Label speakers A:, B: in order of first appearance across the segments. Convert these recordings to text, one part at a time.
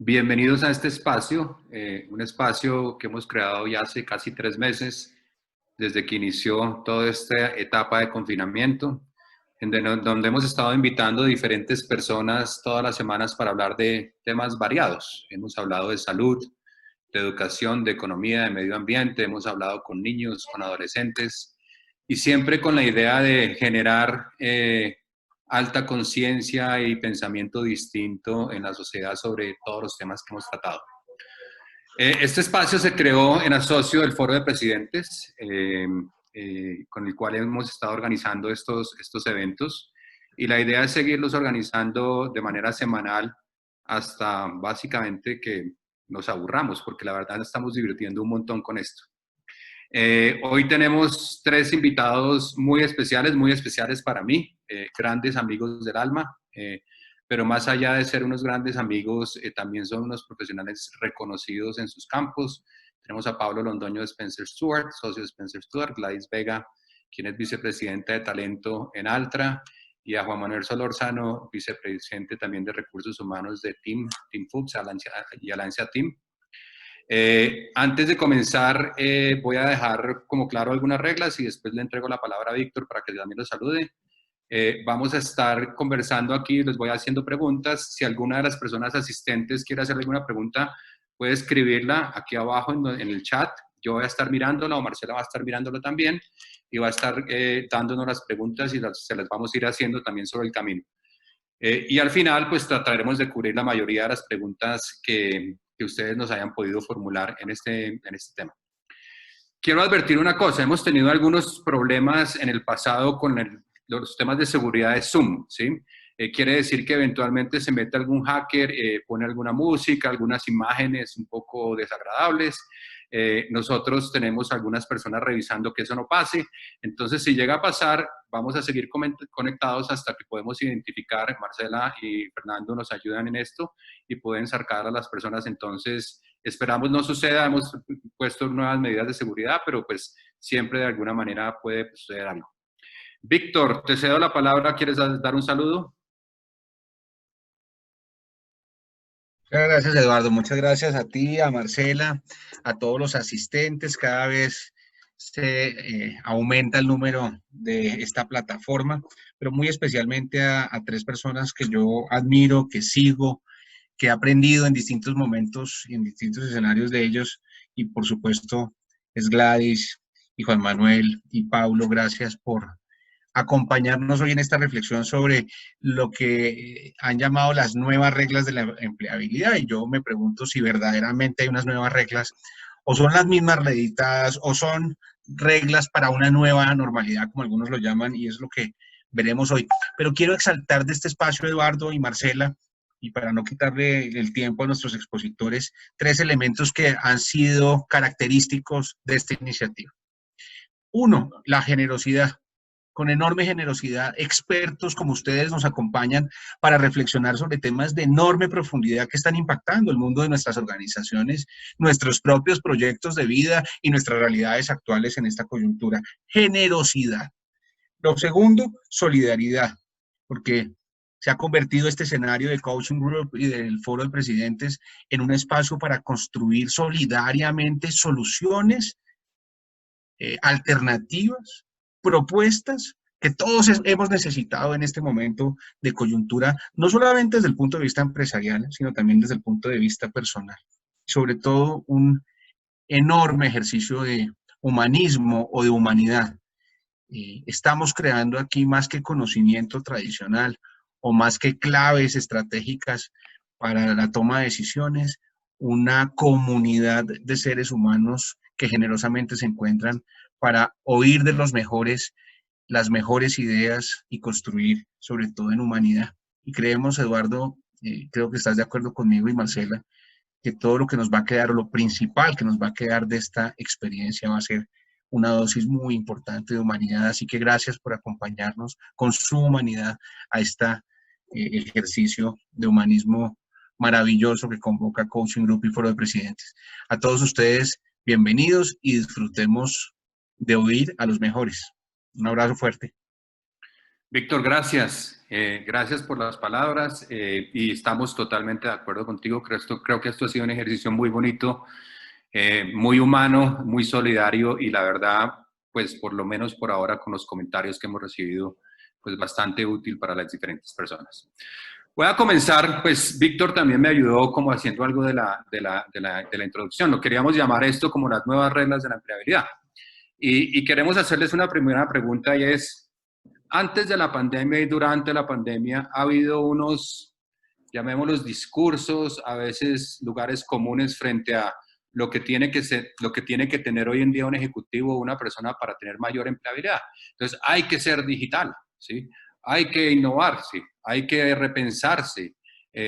A: Bienvenidos a este espacio, un espacio que hemos creado ya hace casi 3 meses, desde que inició toda esta etapa de confinamiento, donde hemos estado invitando a diferentes personas todas las semanas para hablar de temas variados. Hemos hablado de salud, de educación, de economía, de medio ambiente, hemos hablado con niños, con adolescentes, y siempre con la idea de generar alta conciencia y pensamiento distinto en la sociedad sobre todos los temas que hemos tratado. Este espacio se creó en asocio del Foro de Presidentes, con el cual hemos estado organizando estos eventos, y la idea es seguirlos organizando de manera semanal hasta básicamente que nos aburramos, porque la verdad nos estamos divirtiendo un montón con esto. Hoy tenemos 3 invitados muy especiales para mí, grandes amigos del alma, pero más allá de ser unos grandes amigos, también son unos profesionales reconocidos en sus campos. Tenemos a Pablo Londoño de Spencer Stuart, socio de Spencer Stuart, Gladys Vega, quien es vicepresidenta de talento en Altra, y a Juan Manuel Solórzano, vicepresidente también de recursos humanos de Team Foods y Alancia Team. Antes de comenzar, voy a dejar como claro algunas reglas y después le entrego la palabra a Víctor para que también lo salude. Vamos a estar conversando aquí, les voy haciendo preguntas. Si alguna de las personas asistentes quiere hacer alguna pregunta, puede escribirla aquí abajo en el chat. Yo voy a estar mirándola, o Marcela va a estar mirándolo también, y va a estar dándonos las preguntas y se las vamos a ir haciendo también sobre el camino. Y al final, pues trataremos de cubrir la mayoría de las preguntas que ustedes nos hayan podido formular en este tema. Quiero advertir una cosa, hemos tenido algunos problemas en el pasado con los temas de seguridad de Zoom, ¿sí? Quiere decir que eventualmente se mete algún hacker, pone alguna música, algunas imágenes un poco desagradables. Nosotros tenemos algunas personas revisando que eso no pase. Entonces, si llega a pasar, vamos a seguir conectados hasta que podemos identificar. Marcela y Fernando nos ayudan en esto y pueden sacar a las personas. Entonces, esperamos no suceda. Hemos puesto nuevas medidas de seguridad, pero pues siempre de alguna manera puede suceder algo. Víctor, te cedo la palabra. ¿Quieres dar un saludo?
B: Muchas gracias, Eduardo. Muchas gracias a ti, a Marcela, a todos los asistentes. Cada vez se aumenta el número de esta plataforma, pero muy especialmente a 3 personas que yo admiro, que sigo, que he aprendido en distintos momentos y en distintos escenarios de ellos. Y por supuesto, es Gladys y Juan Manuel y Paulo. Gracias por acompañarnos hoy en esta reflexión sobre lo que han llamado las nuevas reglas de la empleabilidad. Y yo me pregunto si verdaderamente hay unas nuevas reglas, o son las mismas reeditadas, o son reglas para una nueva normalidad, como algunos lo llaman, y es lo que veremos hoy. Pero quiero exaltar de este espacio, Eduardo y Marcela, y para no quitarle el tiempo a nuestros expositores, 3 elementos que han sido característicos de esta iniciativa. 1, la generosidad. Con enorme generosidad, expertos como ustedes nos acompañan para reflexionar sobre temas de enorme profundidad que están impactando el mundo de nuestras organizaciones, nuestros propios proyectos de vida y nuestras realidades actuales en esta coyuntura. Generosidad. Lo segundo, solidaridad, porque se ha convertido este escenario de Coaching Group y del Foro de Presidentes en un espacio para construir solidariamente soluciones alternativas, propuestas que todos hemos necesitado en este momento de coyuntura, no solamente desde el punto de vista empresarial, sino también desde el punto de vista personal. Sobre todo un enorme ejercicio de humanismo o de humanidad. Estamos creando aquí más que conocimiento tradicional o más que claves estratégicas para la toma de decisiones, una comunidad de seres humanos que generosamente se encuentran para oír de los mejores, las mejores ideas y construir, sobre todo en humanidad. Y creemos, Eduardo, creo que estás de acuerdo conmigo y Marcela, que todo lo que nos va a quedar, o lo principal que nos va a quedar de esta experiencia va a ser una dosis muy importante de humanidad. Así que gracias por acompañarnos con su humanidad a este ejercicio de humanismo maravilloso que convoca Coaching Group y Foro de Presidentes. A todos ustedes, bienvenidos y disfrutemos de oír a los mejores. Un abrazo fuerte.
A: Víctor, gracias. Gracias por las palabras y estamos totalmente de acuerdo contigo. Creo que esto ha sido un ejercicio muy bonito, muy humano, muy solidario y la verdad, pues por lo menos por ahora con los comentarios que hemos recibido, pues bastante útil para las diferentes personas. Voy a comenzar, pues Víctor también me ayudó como haciendo algo de la introducción. Lo queríamos llamar esto como las nuevas reglas de la empleabilidad. Y queremos hacerles una primera pregunta y es, antes de la pandemia y durante la pandemia ha habido unos, llamémoslos discursos, a veces lugares comunes frente a lo que tiene que ser, lo que tiene que tener hoy en día un ejecutivo o una persona para tener mayor empleabilidad. Entonces, hay que ser digital, ¿sí? Hay que innovarse, hay que repensarse,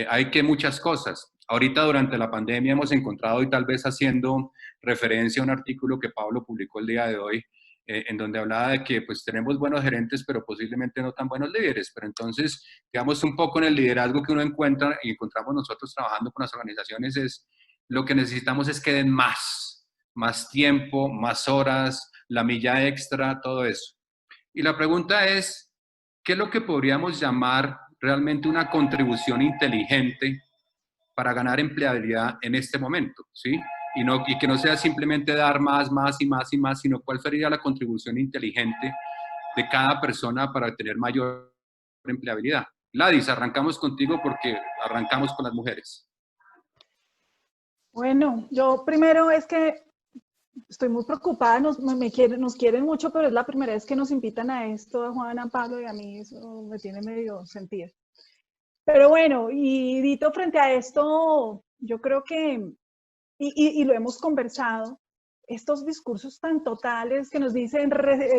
A: hay que muchas cosas. Ahorita durante la pandemia hemos encontrado y tal vez haciendo referencia a un artículo que Pablo publicó el día de hoy, en donde hablaba de que pues tenemos buenos gerentes, pero posiblemente no tan buenos líderes. Pero entonces, digamos, un poco en el liderazgo que uno encuentra y encontramos nosotros trabajando con las organizaciones es, lo que necesitamos es que den más tiempo, más horas, la milla extra, todo eso. Y la pregunta es, ¿qué es lo que podríamos llamar realmente una contribución inteligente para ganar empleabilidad en este momento, ¿sí? Y que no sea simplemente dar más, sino cuál sería la contribución inteligente de cada persona para tener mayor empleabilidad. Gladys, arrancamos contigo porque arrancamos con las mujeres.
C: Bueno, yo primero es que estoy muy preocupada, nos quieren mucho, pero es la primera vez que nos invitan a esto, a Juan, a Pablo, y a mí eso me tiene medio sentido. Pero bueno, y Dito, frente a esto, yo creo que, y lo hemos conversado, estos discursos tan totales que nos dicen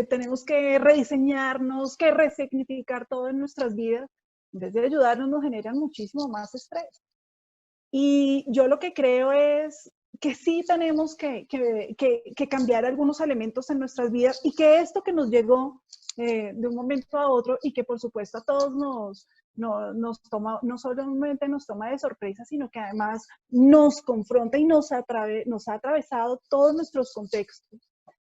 C: tenemos que rediseñarnos, que resignificar todo en nuestras vidas, en vez de ayudarnos, nos generan muchísimo más estrés. Y yo lo que creo es que sí tenemos que cambiar algunos elementos en nuestras vidas y que esto que nos llegó de un momento a otro y que por supuesto a todos nos toma, no solamente nos toma de sorpresa, sino que además nos confronta y nos ha atravesado todos nuestros contextos.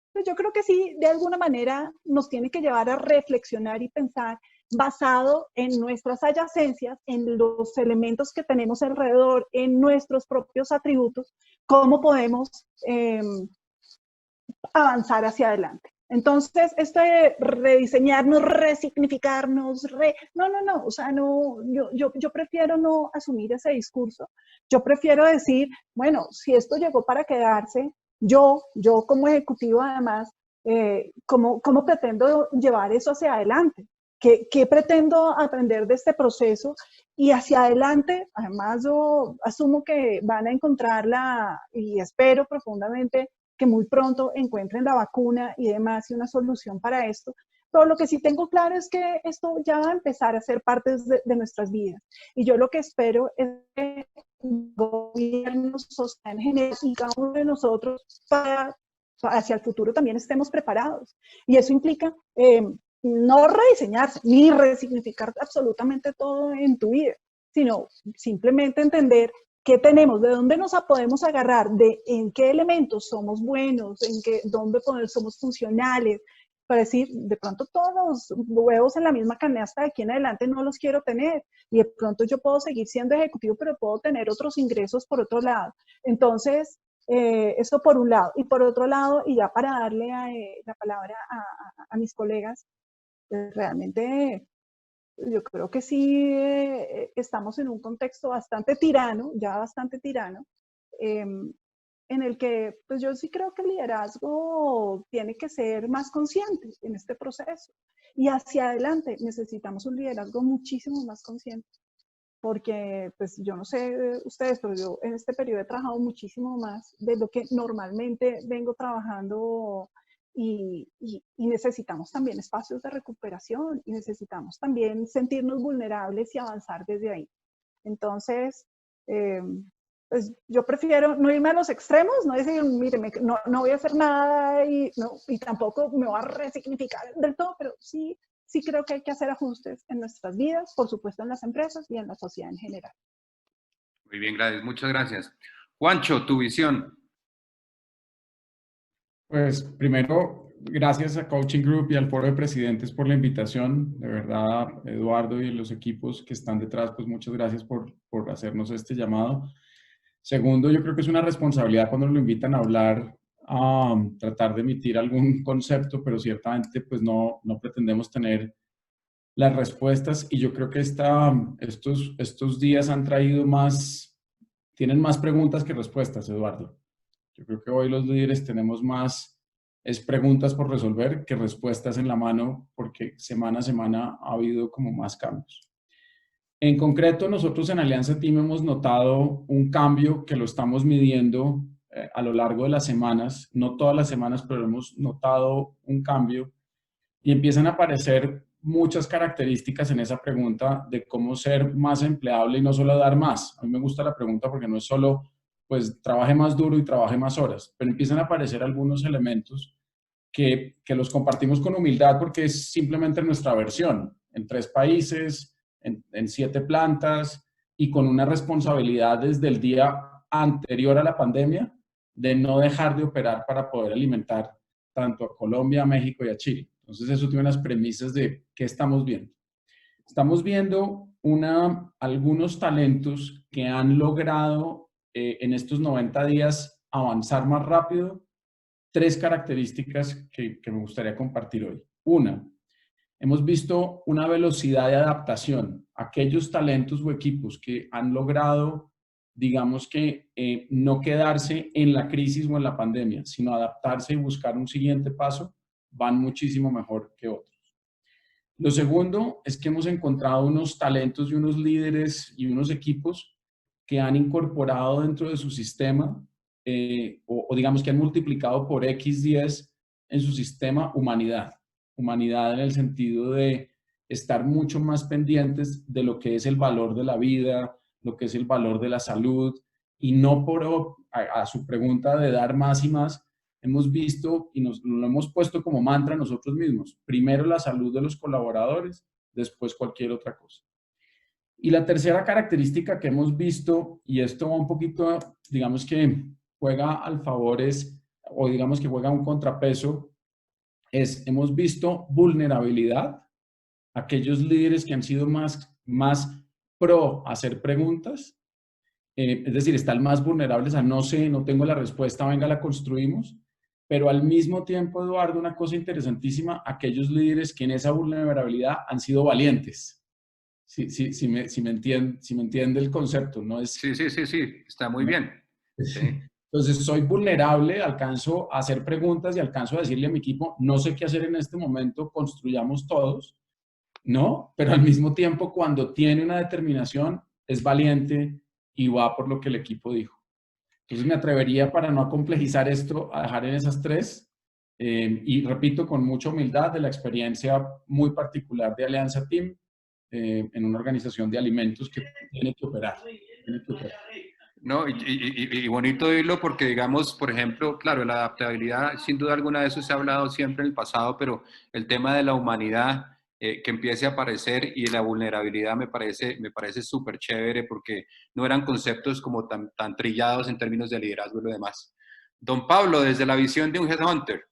C: Entonces yo creo que sí, de alguna manera nos tiene que llevar a reflexionar y pensar basado en nuestras adyacencias, en los elementos que tenemos alrededor, en nuestros propios atributos, cómo podemos avanzar hacia adelante. Entonces, esto de rediseñarnos, resignificarnos, no, o sea, no, yo prefiero no asumir ese discurso. Yo prefiero decir, bueno, si esto llegó para quedarse, yo como ejecutivo además, ¿cómo pretendo llevar eso hacia adelante? ¿Qué pretendo aprender de este proceso? Y hacia adelante, además yo asumo que van a encontrarla y espero profundamente que muy pronto encuentren la vacuna y demás y una solución para esto. Pero lo que sí tengo claro es que esto ya va a empezar a ser parte de nuestras vidas. Y yo lo que espero es que el gobierno social en general y cada uno de nosotros hacia el futuro también estemos preparados. Y eso implica no rediseñarse ni resignificar absolutamente todo en tu vida, sino simplemente entender qué tenemos, de dónde nos podemos agarrar, de en qué elementos somos buenos, dónde somos funcionales, para decir, de pronto todos los huevos en la misma canasta de aquí en adelante no los quiero tener, y de pronto yo puedo seguir siendo ejecutivo, pero puedo tener otros ingresos por otro lado. Entonces, eso por un lado. Y por otro lado, y ya para darle la palabra a mis colegas, realmente yo creo que sí estamos en un contexto bastante tirano, en el que pues yo sí creo que el liderazgo tiene que ser más consciente en este proceso. Y hacia adelante necesitamos un liderazgo muchísimo más consciente. Porque pues yo no sé ustedes, pero yo en este periodo he trabajado muchísimo más de lo que normalmente vengo trabajando. Y necesitamos también espacios de recuperación y necesitamos también sentirnos vulnerables y avanzar desde ahí. Entonces, pues yo prefiero no irme a los extremos, no decir, mire, no voy a hacer nada y tampoco me voy a resignificar del todo, pero sí creo que hay que hacer ajustes en nuestras vidas, por supuesto en las empresas y en la sociedad en general.
A: Muy bien, Gladys, muchas gracias. Juancho, tu visión.
D: Pues primero, Gracias a Coaching Group y al Foro de Presidentes por la invitación. De verdad, Eduardo y los equipos que están detrás, pues muchas gracias por hacernos este llamado. Segundo, yo creo que es una responsabilidad cuando lo invitan a hablar, a tratar de emitir algún concepto, pero ciertamente pues no pretendemos tener las respuestas, y yo creo que estos días han traído tienen más preguntas que respuestas, Eduardo. Yo creo que hoy los líderes tenemos más preguntas por resolver que respuestas en la mano, porque semana a semana ha habido como más cambios. En concreto, nosotros en Alianza Team hemos notado un cambio que lo estamos midiendo a lo largo de las semanas, no todas las semanas, pero hemos notado un cambio y empiezan a aparecer muchas características en esa pregunta de cómo ser más empleable y no solo dar más. A mí me gusta la pregunta porque no es solo, pues, trabaje más duro y trabaje más horas, pero empiezan a aparecer algunos elementos que los compartimos con humildad porque es simplemente nuestra versión, en 3 países, en 7 plantas y con una responsabilidad desde el día anterior a la pandemia de no dejar de operar para poder alimentar tanto a Colombia, a México y a Chile. Entonces eso tiene unas premisas de qué estamos viendo. Estamos viendo algunos talentos que han logrado en estos 90 días avanzar más rápido. 3 características que me gustaría compartir hoy. Una, hemos visto una velocidad de adaptación. Aquellos talentos o equipos que han logrado, digamos que, no quedarse en la crisis o en la pandemia, sino adaptarse y buscar un siguiente paso, van muchísimo mejor que otros. Lo segundo es que hemos encontrado unos talentos y unos líderes y unos equipos que han incorporado dentro de su sistema o digamos que han multiplicado por X10 en su sistema humanidad. Humanidad en el sentido de estar mucho más pendientes de lo que es el valor de la vida, lo que es el valor de la salud, y no a su pregunta de dar más y más, hemos visto y nos lo hemos puesto como mantra nosotros mismos. Primero la salud de los colaboradores, después cualquier otra cosa. Y la tercera característica que hemos visto, y esto va un poquito, digamos que juega al favor o digamos que juega un contrapeso, hemos visto vulnerabilidad, aquellos líderes que han sido más pro hacer preguntas, es decir, están más vulnerables a no sé, no tengo la respuesta, venga, la construimos, pero al mismo tiempo, Eduardo, una cosa interesantísima, aquellos líderes que en esa vulnerabilidad han sido valientes. Si me entiende el concepto, ¿no?
A: Sí, está muy bien. Sí.
D: Entonces, soy vulnerable, alcanzo a hacer preguntas y alcanzo a decirle a mi equipo, no sé qué hacer en este momento, construyamos todos, ¿no? Pero al mismo tiempo, cuando tiene una determinación, es valiente y va por lo que el equipo dijo. Entonces, me atrevería, para no complejizar esto, a dejar en esas 3. Y repito, con mucha humildad de la experiencia muy particular de Alianza Team, en una organización de alimentos que tiene que operar.
A: No, y bonito oírlo porque, digamos, por ejemplo, claro, la adaptabilidad, sin duda alguna de eso se ha hablado siempre en el pasado, pero el tema de la humanidad que empiece a aparecer y la vulnerabilidad me parece súper chévere porque no eran conceptos como tan trillados en términos de liderazgo y lo demás. Don Pablo, desde la visión de un headhunter.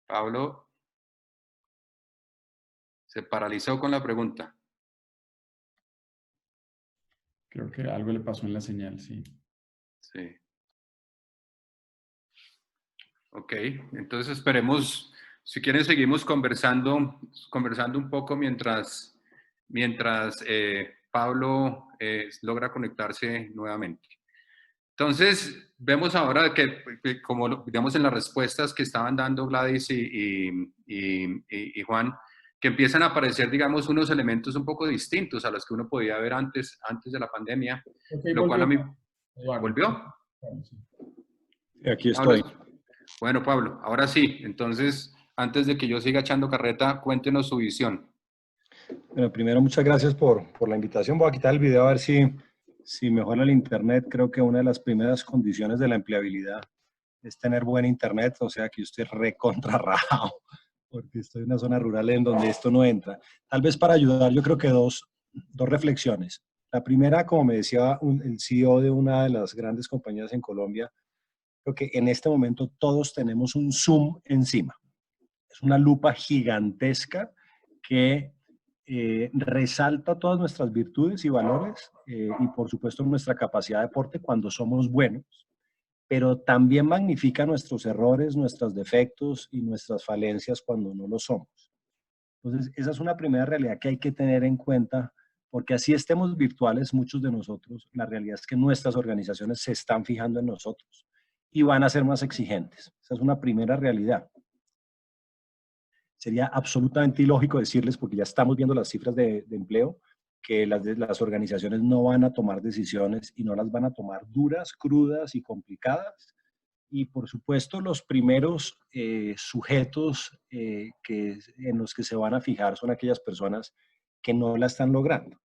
A: Pablo se paralizó con la pregunta.
D: Creo que algo le pasó en la señal, sí.
A: Sí. Ok, entonces esperemos, si quieren seguimos conversando un poco mientras Pablo logra conectarse nuevamente. Entonces, vemos ahora que como digamos en las respuestas que estaban dando Gladys y Juan, que empiezan a aparecer, digamos, unos elementos un poco distintos a los que uno podía ver antes de la pandemia,
D: Okay,
A: lo cual a mí...
D: Eduardo.
A: ¿Volvió?
E: Sí, aquí estoy.
A: Bueno, Pablo, ahora sí. Entonces, antes de que yo siga echando carreta, cuéntenos su visión.
E: Bueno, primero, muchas gracias por la invitación. Voy a quitar el video a ver si mejora el internet. Creo que una de las primeras condiciones de la empleabilidad es tener buen internet, o sea que usted recontrarrajado, porque estoy en una zona rural en donde esto no entra. Tal vez para ayudar, yo creo que dos reflexiones. La primera, como me decía el CEO de una de las grandes compañías en Colombia, Creo que en este momento todos tenemos un zoom encima. Es una lupa gigantesca que resalta todas nuestras virtudes y valores y por supuesto nuestra capacidad de aporte cuando somos buenos, pero también magnifica nuestros errores, nuestros defectos y nuestras falencias cuando no lo somos. Entonces, esa es una primera realidad que hay que tener en cuenta, porque así estemos virtuales muchos de nosotros, la realidad es que nuestras organizaciones se están fijando en nosotros y van a ser más exigentes. Esa es una primera realidad. Sería absolutamente ilógico decirles, porque ya estamos viendo las cifras de empleo, que las organizaciones no van a tomar decisiones y no las van a tomar duras, crudas y complicadas. Y por supuesto los primeros sujetos en los que se van a fijar son aquellas personas que no la están logrando,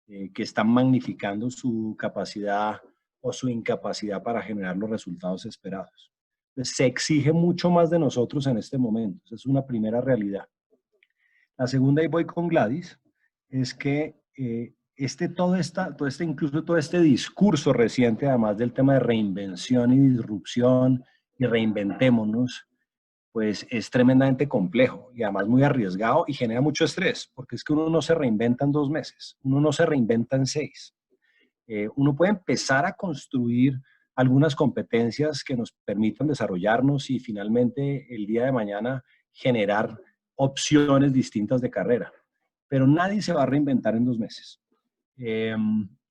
E: que están magnificando su capacidad o su incapacidad para generar los resultados esperados. Entonces, se exige mucho más de nosotros en este momento. Esa es una primera realidad. La segunda, y voy con Gladys, es que incluso todo este discurso reciente, además del tema de reinvención y disrupción y reinventémonos, pues es tremendamente complejo y además muy arriesgado y genera mucho estrés, porque es que uno no se reinventa en 2 meses, uno no se reinventa en 6. Uno puede empezar a construir algunas competencias que nos permitan desarrollarnos y finalmente el día de mañana generar opciones distintas de carrera, pero nadie se va a reinventar en 2 meses.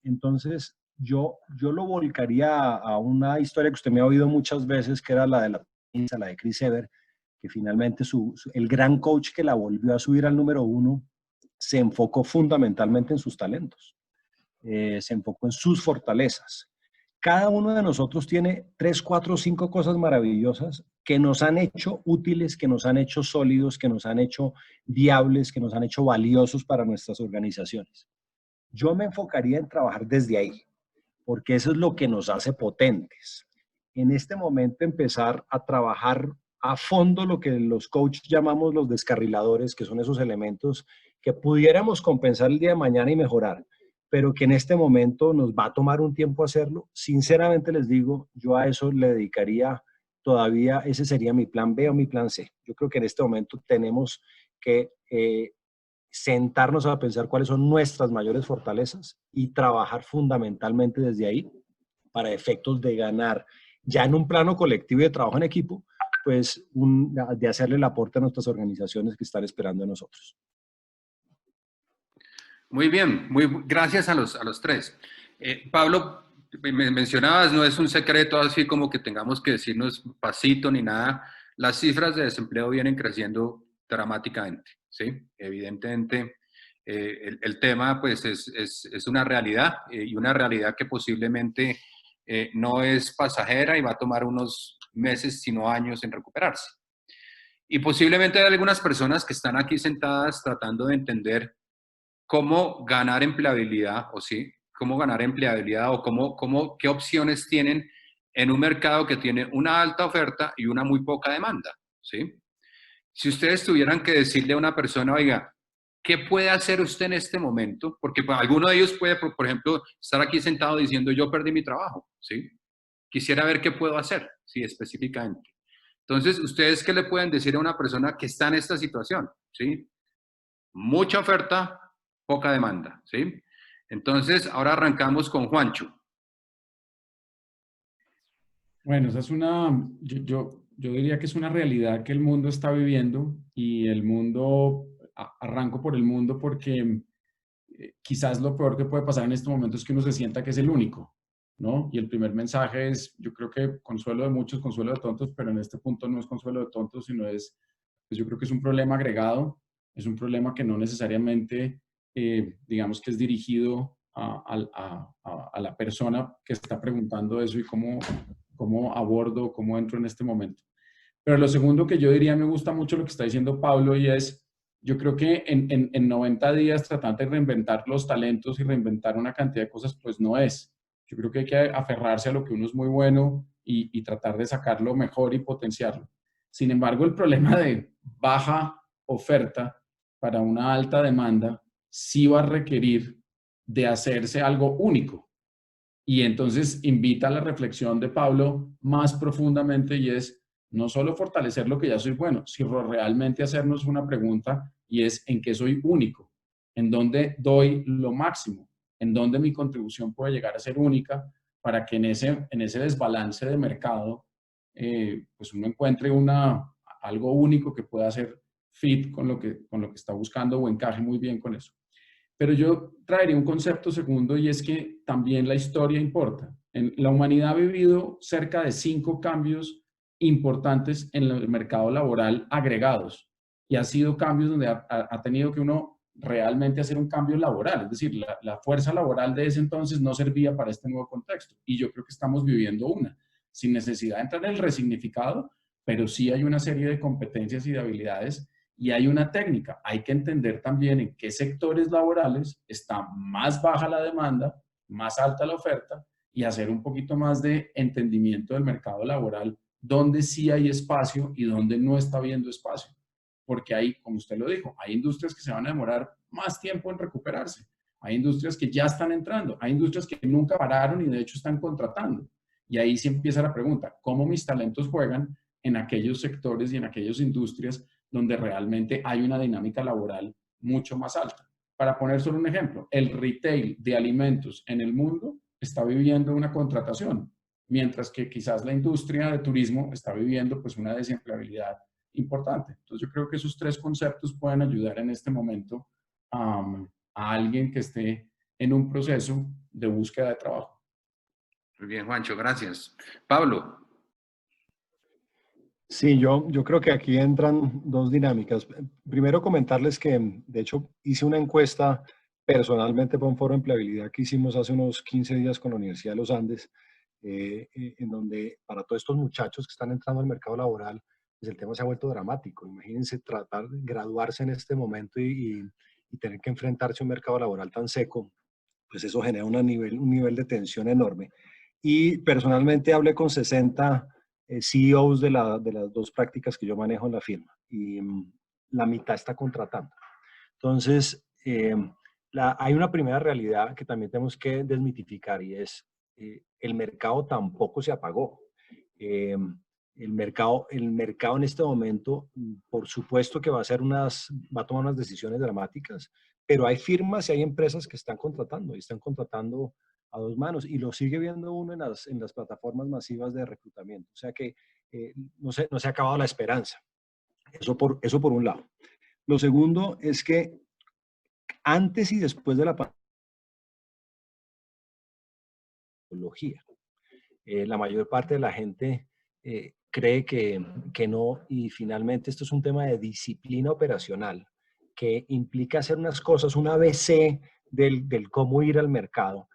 E: Entonces, yo lo volcaría a una historia que usted me ha oído muchas veces, que era la de Chris Evert, que finalmente el gran coach que la volvió a subir al número 1 se enfocó fundamentalmente en sus talentos, se enfocó en sus fortalezas. Cada uno de nosotros tiene 3, 4, 5 cosas maravillosas que nos han hecho útiles, que nos han hecho sólidos, que nos han hecho viables, que nos han hecho valiosos para nuestras organizaciones. Yo me enfocaría en trabajar desde ahí, porque eso es lo que nos hace potentes. En este momento empezar a trabajar a fondo lo que los coaches llamamos los descarriladores, que son esos elementos que pudiéramos compensar el día de mañana y mejorar, pero que en este momento nos va a tomar un tiempo hacerlo. Sinceramente les digo, yo a eso le dedicaría todavía, ese sería mi plan B o mi plan C. Yo creo que en este momento tenemos que sentarnos a pensar cuáles son nuestras mayores fortalezas y trabajar fundamentalmente desde ahí para efectos de ganar ya en un plano colectivo y de trabajo en equipo, pues de hacerle el aporte a nuestras organizaciones que están esperando de nosotros.
A: Muy bien, gracias a los 3. Pablo, me mencionabas, no es un secreto así como que tengamos que decirnos pasito ni nada. Las cifras de desempleo vienen creciendo dramáticamente, ¿sí? Evidentemente, el tema pues es una realidad y una realidad que posiblemente no es pasajera y va a tomar unos meses, sino años en recuperarse. Y posiblemente hay algunas personas que están aquí sentadas tratando de entender cómo ganar empleabilidad, o sí, cómo ganar empleabilidad o qué opciones tienen en un mercado que tiene una alta oferta y una muy poca demanda, ¿sí? Si ustedes tuvieran que decirle a una persona, oiga, ¿qué puede hacer usted en este momento? Porque pues, alguno de ellos puede, por ejemplo, estar aquí sentado diciendo, yo perdí mi trabajo, ¿sí? Quisiera ver qué puedo hacer, sí, específicamente. Entonces, ¿ustedes qué le pueden decir a una persona que está en esta situación, sí? Mucha oferta, poca demanda, ¿sí? Entonces, ahora arrancamos con Juancho.
D: Bueno, esa es yo diría que es una realidad que el mundo está viviendo y el mundo, arranco por el mundo porque quizás lo peor que puede pasar en este momento es que uno se sienta que es el único, ¿no? Y el primer mensaje es, yo creo que consuelo de muchos, consuelo de tontos, pero en este punto no es consuelo de tontos, sino pues yo creo que es un problema agregado, es un problema que no necesariamente, digamos que es dirigido a la persona que está preguntando eso y cómo abordo, cómo entro en este momento. Pero lo segundo que yo diría, me gusta mucho lo que está diciendo Pablo y es, yo creo que en 90 días tratar de reinventar los talentos y reinventar una cantidad de cosas, pues no es. Yo creo que hay que aferrarse a lo que uno es muy bueno y tratar de sacarlo mejor y potenciarlo. Sin embargo, el problema de baja oferta para una alta demanda sí va a requerir de hacerse algo único. Y entonces invita a la reflexión de Pablo más profundamente, y es no solo fortalecer lo que ya soy bueno, sino realmente hacernos una pregunta, y es ¿en qué soy único? ¿En dónde doy lo máximo? ¿En dónde mi contribución puede llegar a ser única? Para que en ese desbalance de mercado, pues uno encuentre algo único que pueda ser fit con lo que está buscando o encaje muy bien con eso. Pero yo traería un concepto segundo, y es que también la historia importa. La humanidad ha vivido cerca de 5 cambios importantes en el mercado laboral agregados, y ha sido cambios donde ha tenido que uno realmente hacer un cambio laboral, es decir, la fuerza laboral de ese entonces no servía para este nuevo contexto, y yo creo que estamos viviendo una, sin necesidad de entrar en el resignificado, pero sí hay una serie de competencias y de habilidades. Y hay una técnica, hay que entender también en qué sectores laborales está más baja la demanda, más alta la oferta, y hacer un poquito más de entendimiento del mercado laboral, donde sí hay espacio y donde no está habiendo espacio. Porque hay, como usted lo dijo, hay industrias que se van a demorar más tiempo en recuperarse. Hay industrias que ya están entrando, hay industrias que nunca pararon y de hecho están contratando. Y ahí sí empieza la pregunta, ¿cómo mis talentos juegan en aquellos sectores y en aquellas industrias donde realmente hay una dinámica laboral mucho más alta? Para poner solo un ejemplo, el retail de alimentos en el mundo está viviendo una contratación, mientras que quizás la industria de turismo está viviendo pues una desempleabilidad importante. Entonces yo creo que esos 3 conceptos pueden ayudar en este momento a alguien que esté en un proceso de búsqueda de trabajo.
A: Muy bien, Juancho, gracias. Pablo.
E: Sí, yo creo que aquí entran 2 dinámicas. Primero, comentarles que, de hecho, hice una encuesta personalmente para un foro de empleabilidad que hicimos hace unos 15 días con la Universidad de los Andes, en donde para todos estos muchachos que están entrando al mercado laboral, pues el tema se ha vuelto dramático. Imagínense tratar de graduarse en este momento y tener que enfrentarse a un mercado laboral tan seco, pues eso genera un nivel de tensión enorme. Y personalmente hablé con 60 CEOs de las 2 prácticas que yo manejo en la firma, y la mitad está contratando. Entonces, hay una primera realidad que también tenemos que desmitificar, y es el mercado tampoco se apagó. El mercado en este momento, por supuesto que va a tomar unas decisiones dramáticas, pero hay firmas y hay empresas que están contratando, y están contratando a 2 manos, y lo sigue viendo uno en las plataformas masivas de reclutamiento. O sea que no se ha acabado la esperanza. Eso por un lado. Lo segundo es que antes y después de la tecnología, la mayor parte de la gente cree que no, y finalmente esto es un tema de disciplina operacional que implica hacer unas cosas, un ABC del cómo ir al mercado,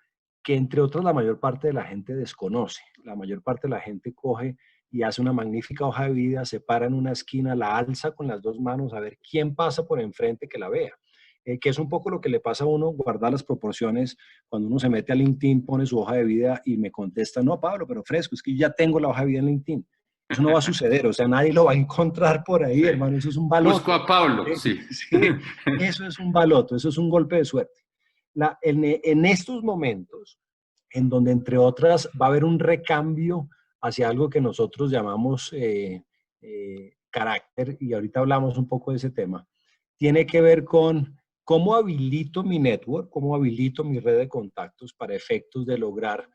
E: que entre otras la mayor parte de la gente desconoce. La mayor parte de la gente coge y hace una magnífica hoja de vida, se para en una esquina, la alza con las 2 manos a ver quién pasa por enfrente que la vea. Que es un poco lo que le pasa a uno, guardar las proporciones, cuando uno se mete a LinkedIn, pone su hoja de vida y me contesta, no, Pablo, pero fresco, es que ya tengo la hoja de vida en LinkedIn. Eso no va a suceder, o sea, nadie lo va a encontrar por ahí, hermano, eso es un baloto.
A: Busco a Pablo, sí.
E: Sí, eso es un baloto, eso es un golpe de suerte. En estos momentos, en donde entre otras va a haber un recambio hacia algo que nosotros llamamos carácter, y ahorita hablamos un poco de ese tema, tiene que ver con cómo habilito mi network, cómo habilito mi red de contactos para efectos de lograr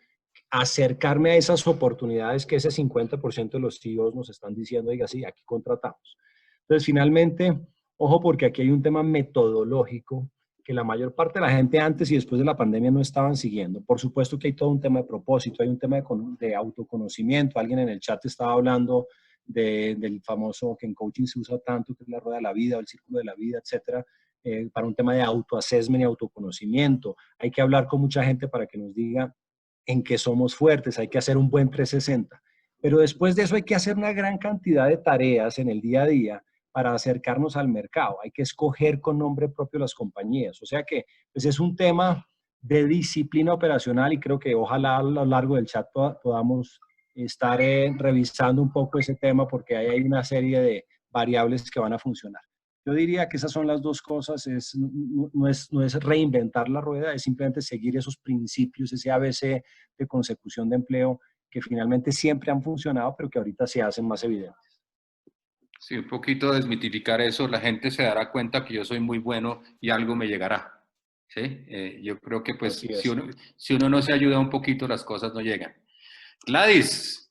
E: acercarme a esas oportunidades que ese 50% de los CEOs nos están diciendo, oiga, sí, aquí contratamos. Entonces, finalmente, ojo, porque aquí hay un tema metodológico que la mayor parte de la gente antes y después de la pandemia no estaban siguiendo. Por supuesto que hay todo un tema de propósito, hay un tema de autoconocimiento. Alguien en el chat estaba hablando del famoso que en coaching se usa tanto, que es la rueda de la vida o el círculo de la vida, etcétera, para un tema de autoassessment y autoconocimiento. Hay que hablar con mucha gente para que nos diga en qué somos fuertes, hay que hacer un buen 360. Pero después de eso hay que hacer una gran cantidad de tareas en el día a día para acercarnos al mercado. Hay que escoger con nombre propio las compañías. O sea que pues es un tema de disciplina operacional, y creo que ojalá a lo largo del chat podamos estar revisando un poco ese tema, porque ahí hay una serie de variables que van a funcionar. Yo diría que esas son las dos cosas, no es reinventar la rueda, es simplemente seguir esos principios, ese ABC de consecución de empleo que finalmente siempre han funcionado, pero que ahorita se hacen más evidentes.
A: Sí, un poquito desmitificar eso, la gente se dará cuenta que yo soy muy bueno y algo me llegará. ¿Sí? Yo creo que pues si uno no se ayuda un poquito, las cosas no llegan. Gladys.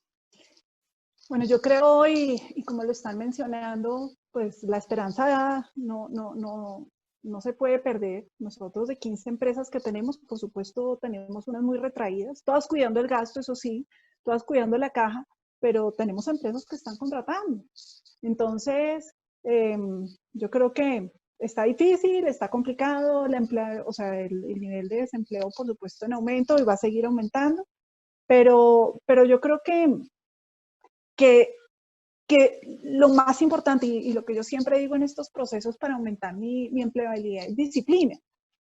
C: Bueno, yo creo, y como lo están mencionando, pues la esperanza no se puede perder. Nosotros de 15 empresas que tenemos, por supuesto, tenemos unas muy retraídas, todas cuidando el gasto, eso sí, todas cuidando la caja, pero tenemos empresas que están contratando. Entonces, yo creo que está difícil, está complicado, o sea, el nivel de desempleo, por supuesto, en aumento y va a seguir aumentando, pero yo creo que lo más importante y lo que yo siempre digo en estos procesos para aumentar mi empleabilidad es disciplina.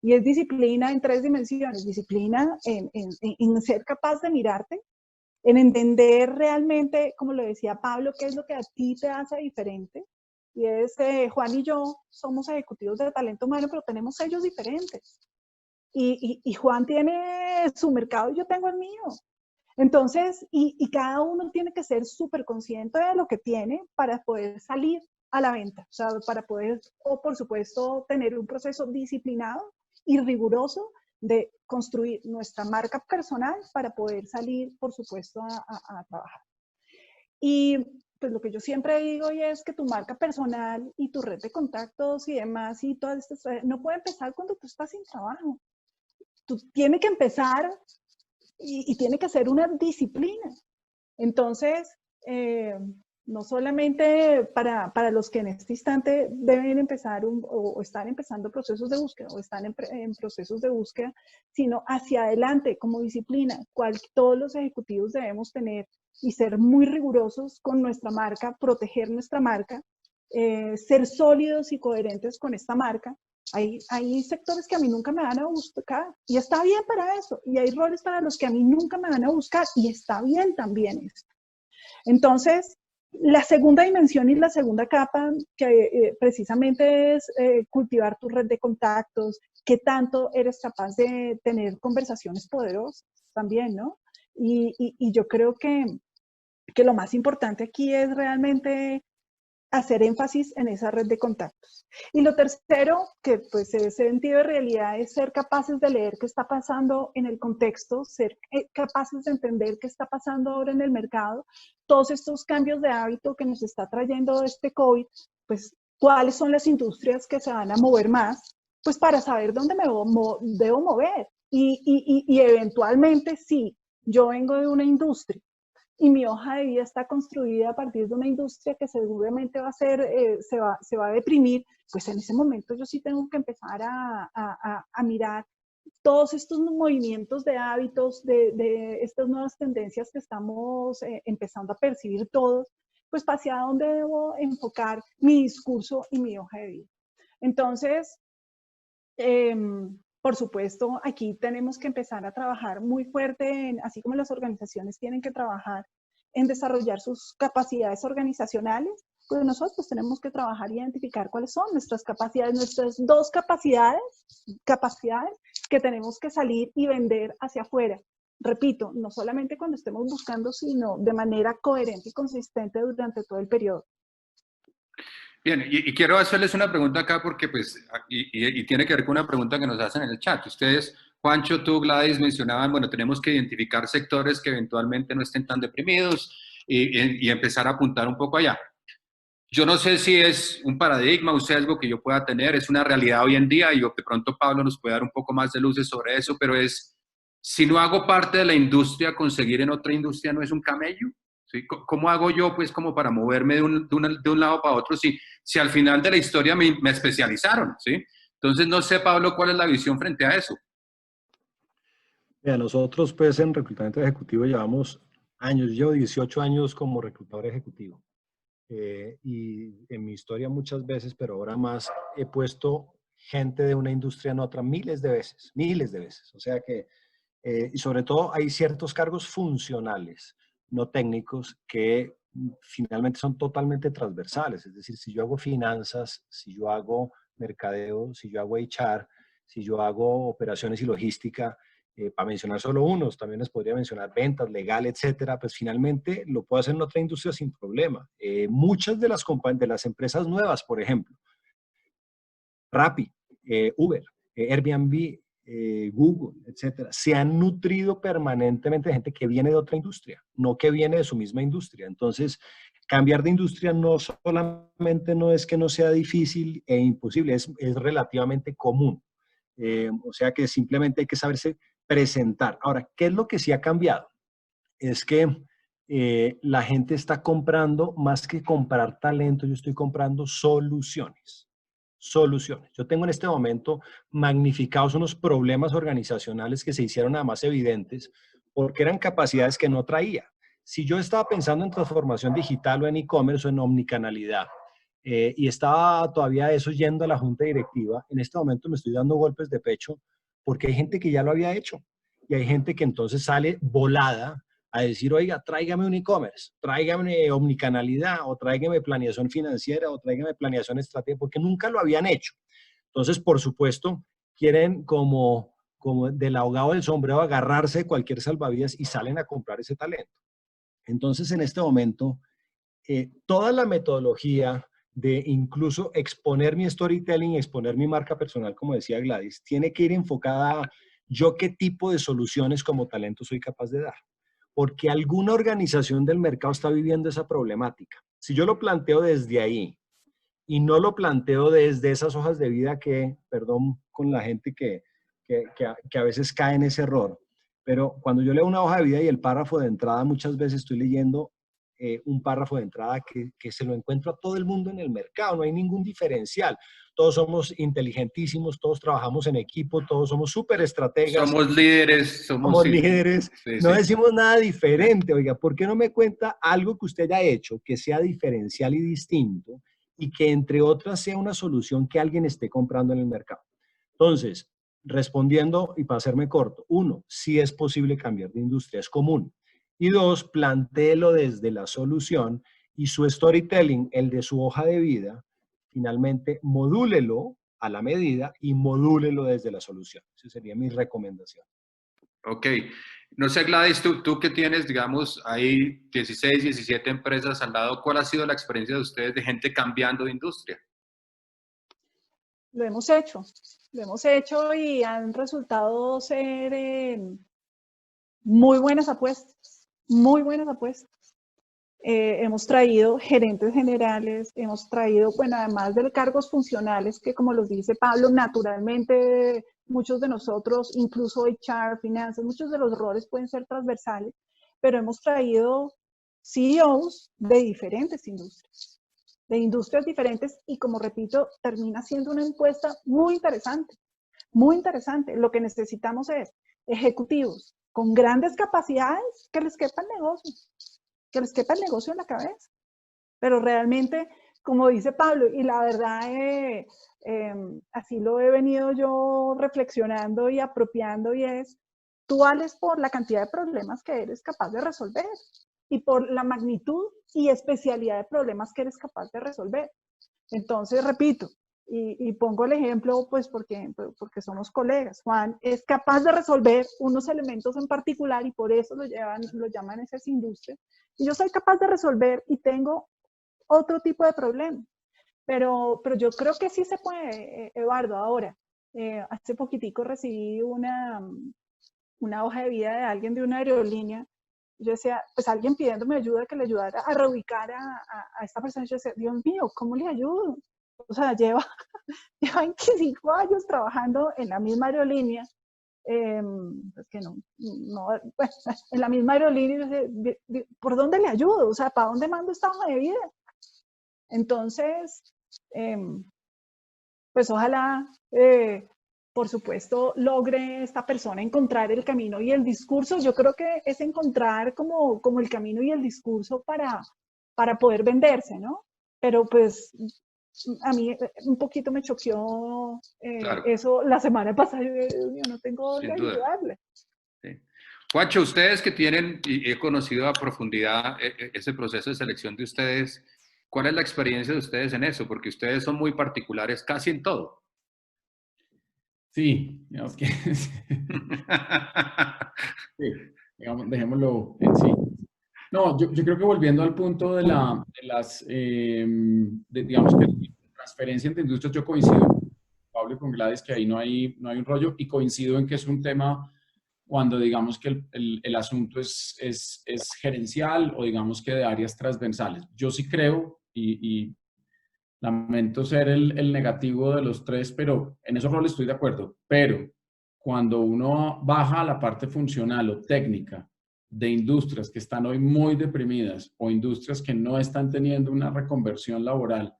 C: Y es disciplina en 3 dimensiones. Disciplina en ser capaz de mirarte, en entender realmente, como lo decía Pablo, qué es lo que a ti te hace diferente. Y es, Juan y yo somos ejecutivos de talento humano, pero tenemos sellos diferentes. Y Juan tiene su mercado y yo tengo el mío. Entonces, y cada uno tiene que ser súper consciente de lo que tiene para poder salir a la venta, o sea, para poder, o por supuesto, tener un proceso disciplinado y riguroso de construir nuestra marca personal para poder salir, por supuesto, a trabajar. Y pues lo que yo siempre digo y es que tu marca personal y tu red de contactos y demás y todas estas, no puede empezar cuando tú estás sin trabajo. Tú tienes que empezar y tiene que ser una disciplina. Entonces, no solamente para los que en este instante deben empezar o están empezando procesos de búsqueda o están en procesos de búsqueda, sino hacia adelante como disciplina, todos los ejecutivos debemos tener y ser muy rigurosos con nuestra marca, proteger nuestra marca, ser sólidos y coherentes con esta marca. Hay sectores que a mí nunca me van a buscar y está bien para eso. Y hay roles para los que a mí nunca me van a buscar y está bien también esto. Entonces, la segunda dimensión y la segunda capa, que precisamente es cultivar tu red de contactos, qué tanto eres capaz de tener conversaciones poderosas también, ¿no? Y yo creo que lo más importante aquí es realmente hacer énfasis en esa red de contactos. Y lo tercero, que pues es sentido de realidad, es ser capaces de leer qué está pasando en el contexto, ser capaces de entender qué está pasando ahora en el mercado, todos estos cambios de hábito que nos está trayendo este COVID, pues cuáles son las industrias que se van a mover más, pues para saber dónde me debo mover. Y eventualmente, sí, yo vengo de una industria y mi hoja de vida está construida a partir de una industria que seguramente va a ser, se va a deprimir, pues en ese momento yo sí tengo que empezar a mirar todos estos movimientos de hábitos, de estas nuevas tendencias que estamos empezando a percibir todos, pues hacia dónde debo enfocar mi discurso y mi hoja de vida. Entonces, por supuesto, aquí tenemos que empezar a trabajar muy fuerte, así como las organizaciones tienen que trabajar en desarrollar sus capacidades organizacionales, pues nosotros tenemos que trabajar y identificar cuáles son nuestras capacidades, nuestras 2 capacidades que tenemos que salir y vender hacia afuera. Repito, no solamente cuando estemos buscando, sino de manera coherente y consistente durante todo el periodo.
A: Bien, y quiero hacerles una pregunta acá porque pues, y tiene que ver con una pregunta que nos hacen en el chat. Ustedes, Juancho, tú, Gladys, mencionaban, bueno, tenemos que identificar sectores que eventualmente no estén tan deprimidos y empezar a apuntar un poco allá. Yo no sé si es un paradigma o algo que yo pueda tener, es una realidad hoy en día y de pronto Pablo nos puede dar un poco más de luces sobre eso, pero es, si no hago parte de la industria, conseguir en otra industria no es un camello. ¿Sí? ¿Cómo hago yo, pues, como para moverme de un lado para otro si al final de la historia me especializaron? ¿Sí? Entonces, no sé, Pablo, cuál es la visión frente a eso.
E: Mira, nosotros, pues, en reclutamiento ejecutivo llevamos años. Llevo 18 años como reclutador ejecutivo. Y en mi historia muchas veces, pero ahora más, he puesto gente de una industria en otra miles de veces, miles de veces. O sea que, y sobre todo hay ciertos cargos funcionales, no técnicos, que finalmente son totalmente transversales. Es decir, si yo hago finanzas, si yo hago mercadeo, si yo hago HR, si yo hago operaciones y logística, para mencionar solo unos, también les podría mencionar ventas, legal, etcétera, pues finalmente lo puedo hacer en otra industria sin problema. Muchas de las empresas nuevas, por ejemplo, Rappi, Uber, Airbnb, Google, etcétera, se han nutrido permanentemente de gente que viene de otra industria, no que viene de su misma industria. Entonces, cambiar de industria no solamente no es que no sea difícil e imposible, es relativamente común. O sea que simplemente hay que saberse presentar. Ahora, ¿qué es lo que sí ha cambiado? Es que la gente está comprando, más que comprar talento, yo estoy comprando soluciones. Soluciones. Yo tengo en este momento magnificados unos problemas organizacionales que se hicieron además evidentes porque eran capacidades que no traía. Si yo estaba pensando en transformación digital o en e-commerce o en omnicanalidad y estaba todavía eso yendo a la junta directiva, en este momento me estoy dando golpes de pecho porque hay gente que ya lo había hecho y hay gente que entonces sale volada a decir, oiga, tráigame un e-commerce, tráigame omnicanalidad, o tráigame planeación financiera, o tráigame planeación estratégica, porque nunca lo habían hecho. Entonces, por supuesto, quieren como del ahogado del sombrero agarrarse de cualquier salvavidas y salen a comprar ese talento. Entonces, en este momento, toda la metodología de incluso exponer mi storytelling, exponer mi marca personal, como decía Gladys, tiene que ir enfocada a yo qué tipo de soluciones como talento soy capaz de dar. Porque alguna organización del mercado está viviendo esa problemática. Si yo lo planteo desde ahí y no lo planteo desde esas hojas de vida que, perdón con la gente que a veces cae en ese error, pero cuando yo leo una hoja de vida y el párrafo de entrada, muchas veces estoy leyendo un párrafo de entrada que se lo encuentro a todo el mundo en el mercado, no hay ningún diferencial. Todos somos inteligentísimos, todos trabajamos en equipo, todos somos súper estrategas.
A: Somos líderes,
E: Somos líderes,
A: sí,
E: no
A: sí.
E: decimos nada diferente. Oiga, ¿por qué no me cuenta algo que usted haya hecho que sea diferencial y distinto y que entre otras sea una solución que alguien esté comprando en el mercado? Entonces, respondiendo y para hacerme corto, uno, sí es posible cambiar de industria, es común. Y dos, plantéelo desde la solución y su storytelling, el de su hoja de vida, finalmente modúlelo a la medida y modúlelo desde la solución. Esa sería mi recomendación.
A: Ok. No sé, Gladys, tú que tienes, digamos, hay 16, 17 empresas al lado, ¿cuál ha sido la experiencia de ustedes de gente cambiando de industria?
C: Lo hemos hecho y han resultado ser muy buenas apuestas, muy buenas apuestas. Hemos traído gerentes generales, hemos traído, bueno, además de cargos funcionales que, como los dice Pablo, naturalmente muchos de nosotros, incluso HR, finanzas, muchos de los roles pueden ser transversales, pero hemos traído CEOs de diferentes industrias diferentes y, como repito, termina siendo una encuesta muy interesante, muy interesante. Lo que necesitamos es ejecutivos con grandes capacidades que les quepa el negocio en la cabeza. Pero realmente, como dice Pablo, y la verdad así lo he venido yo reflexionando y apropiando, y es, tú vales por la cantidad de problemas que eres capaz de resolver y por la magnitud y especialidad de problemas que eres capaz de resolver. Entonces, repito, y pongo el ejemplo, pues porque somos colegas. Juan es capaz de resolver unos elementos en particular y por eso lo llaman esas industrias. Y yo soy capaz de resolver y tengo otro tipo de problema. Pero yo creo que sí se puede, Eduardo. Ahora, hace poquitico recibí una hoja de vida de alguien de una aerolínea. Yo decía, pues alguien pidiéndome ayuda, que le ayudara a reubicar a esta persona. Yo decía, Dios mío, ¿cómo le ayudo? O sea, lleva 25 años trabajando en la misma aerolínea. Es que no, bueno, en la misma aerolínea, ¿por dónde le ayudo? O sea, ¿para dónde mando esta hoja de vida? Entonces, pues ojalá, por supuesto, logre esta persona encontrar el camino y el discurso. Yo creo que es encontrar como el camino y el discurso para poder venderse, ¿no? Pero pues a mí un poquito me choqueó
A: Claro.
C: eso la semana pasada. Yo no tengo dónde ayudarle.
A: Sí. Juancho, ustedes que tienen, y he conocido a profundidad ese proceso de selección de ustedes, ¿cuál es la experiencia de ustedes en eso? Porque ustedes son muy particulares casi en todo.
D: Sí, digamos que sí, digamos, dejémoslo en sí. No, yo creo que volviendo al punto de digamos que transferencia entre industrias, yo coincido con Pablo y con Gladys que ahí no hay un rollo, y coincido en que es un tema cuando digamos que el asunto es gerencial o digamos que de áreas transversales. Yo sí creo, y lamento ser el negativo de los tres, pero en esos roles estoy de acuerdo. Pero cuando uno baja a la parte funcional o técnica de industrias que están hoy muy deprimidas o industrias que no están teniendo una reconversión laboral,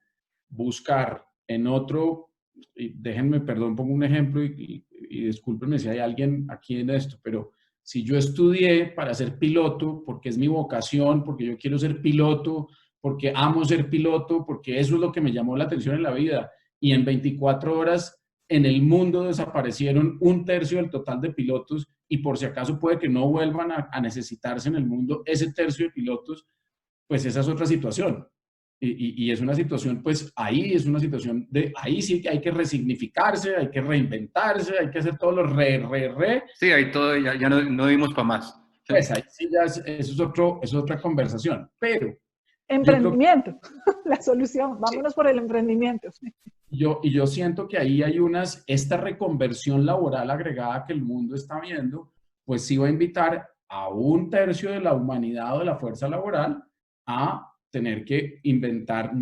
D: buscar en otro, y déjenme, perdón, pongo un ejemplo y discúlpenme si hay alguien aquí en esto, pero si yo estudié para ser piloto, porque es mi vocación, porque yo quiero ser piloto, porque amo ser piloto, porque eso es lo que me llamó la atención en la vida. Y en 24 horas en el mundo desaparecieron 1/3 del total de pilotos y por si acaso puede que no vuelvan a necesitarse en el mundo ese tercio de pilotos, pues esa es otra situación. Y es una situación, pues ahí es una situación ahí sí que hay que resignificarse, hay que reinventarse, hay que hacer todos los re.
A: Sí, ahí todo, ya no dimos para más.
D: Pues ahí sí ya eso es otra conversación. Pero
C: emprendimiento, la solución, vámonos por el emprendimiento.
D: Yo siento que ahí hay esta reconversión laboral agregada que el mundo está viendo, pues sí va a invitar a 1/3 de la humanidad o de la fuerza laboral a tener que inventar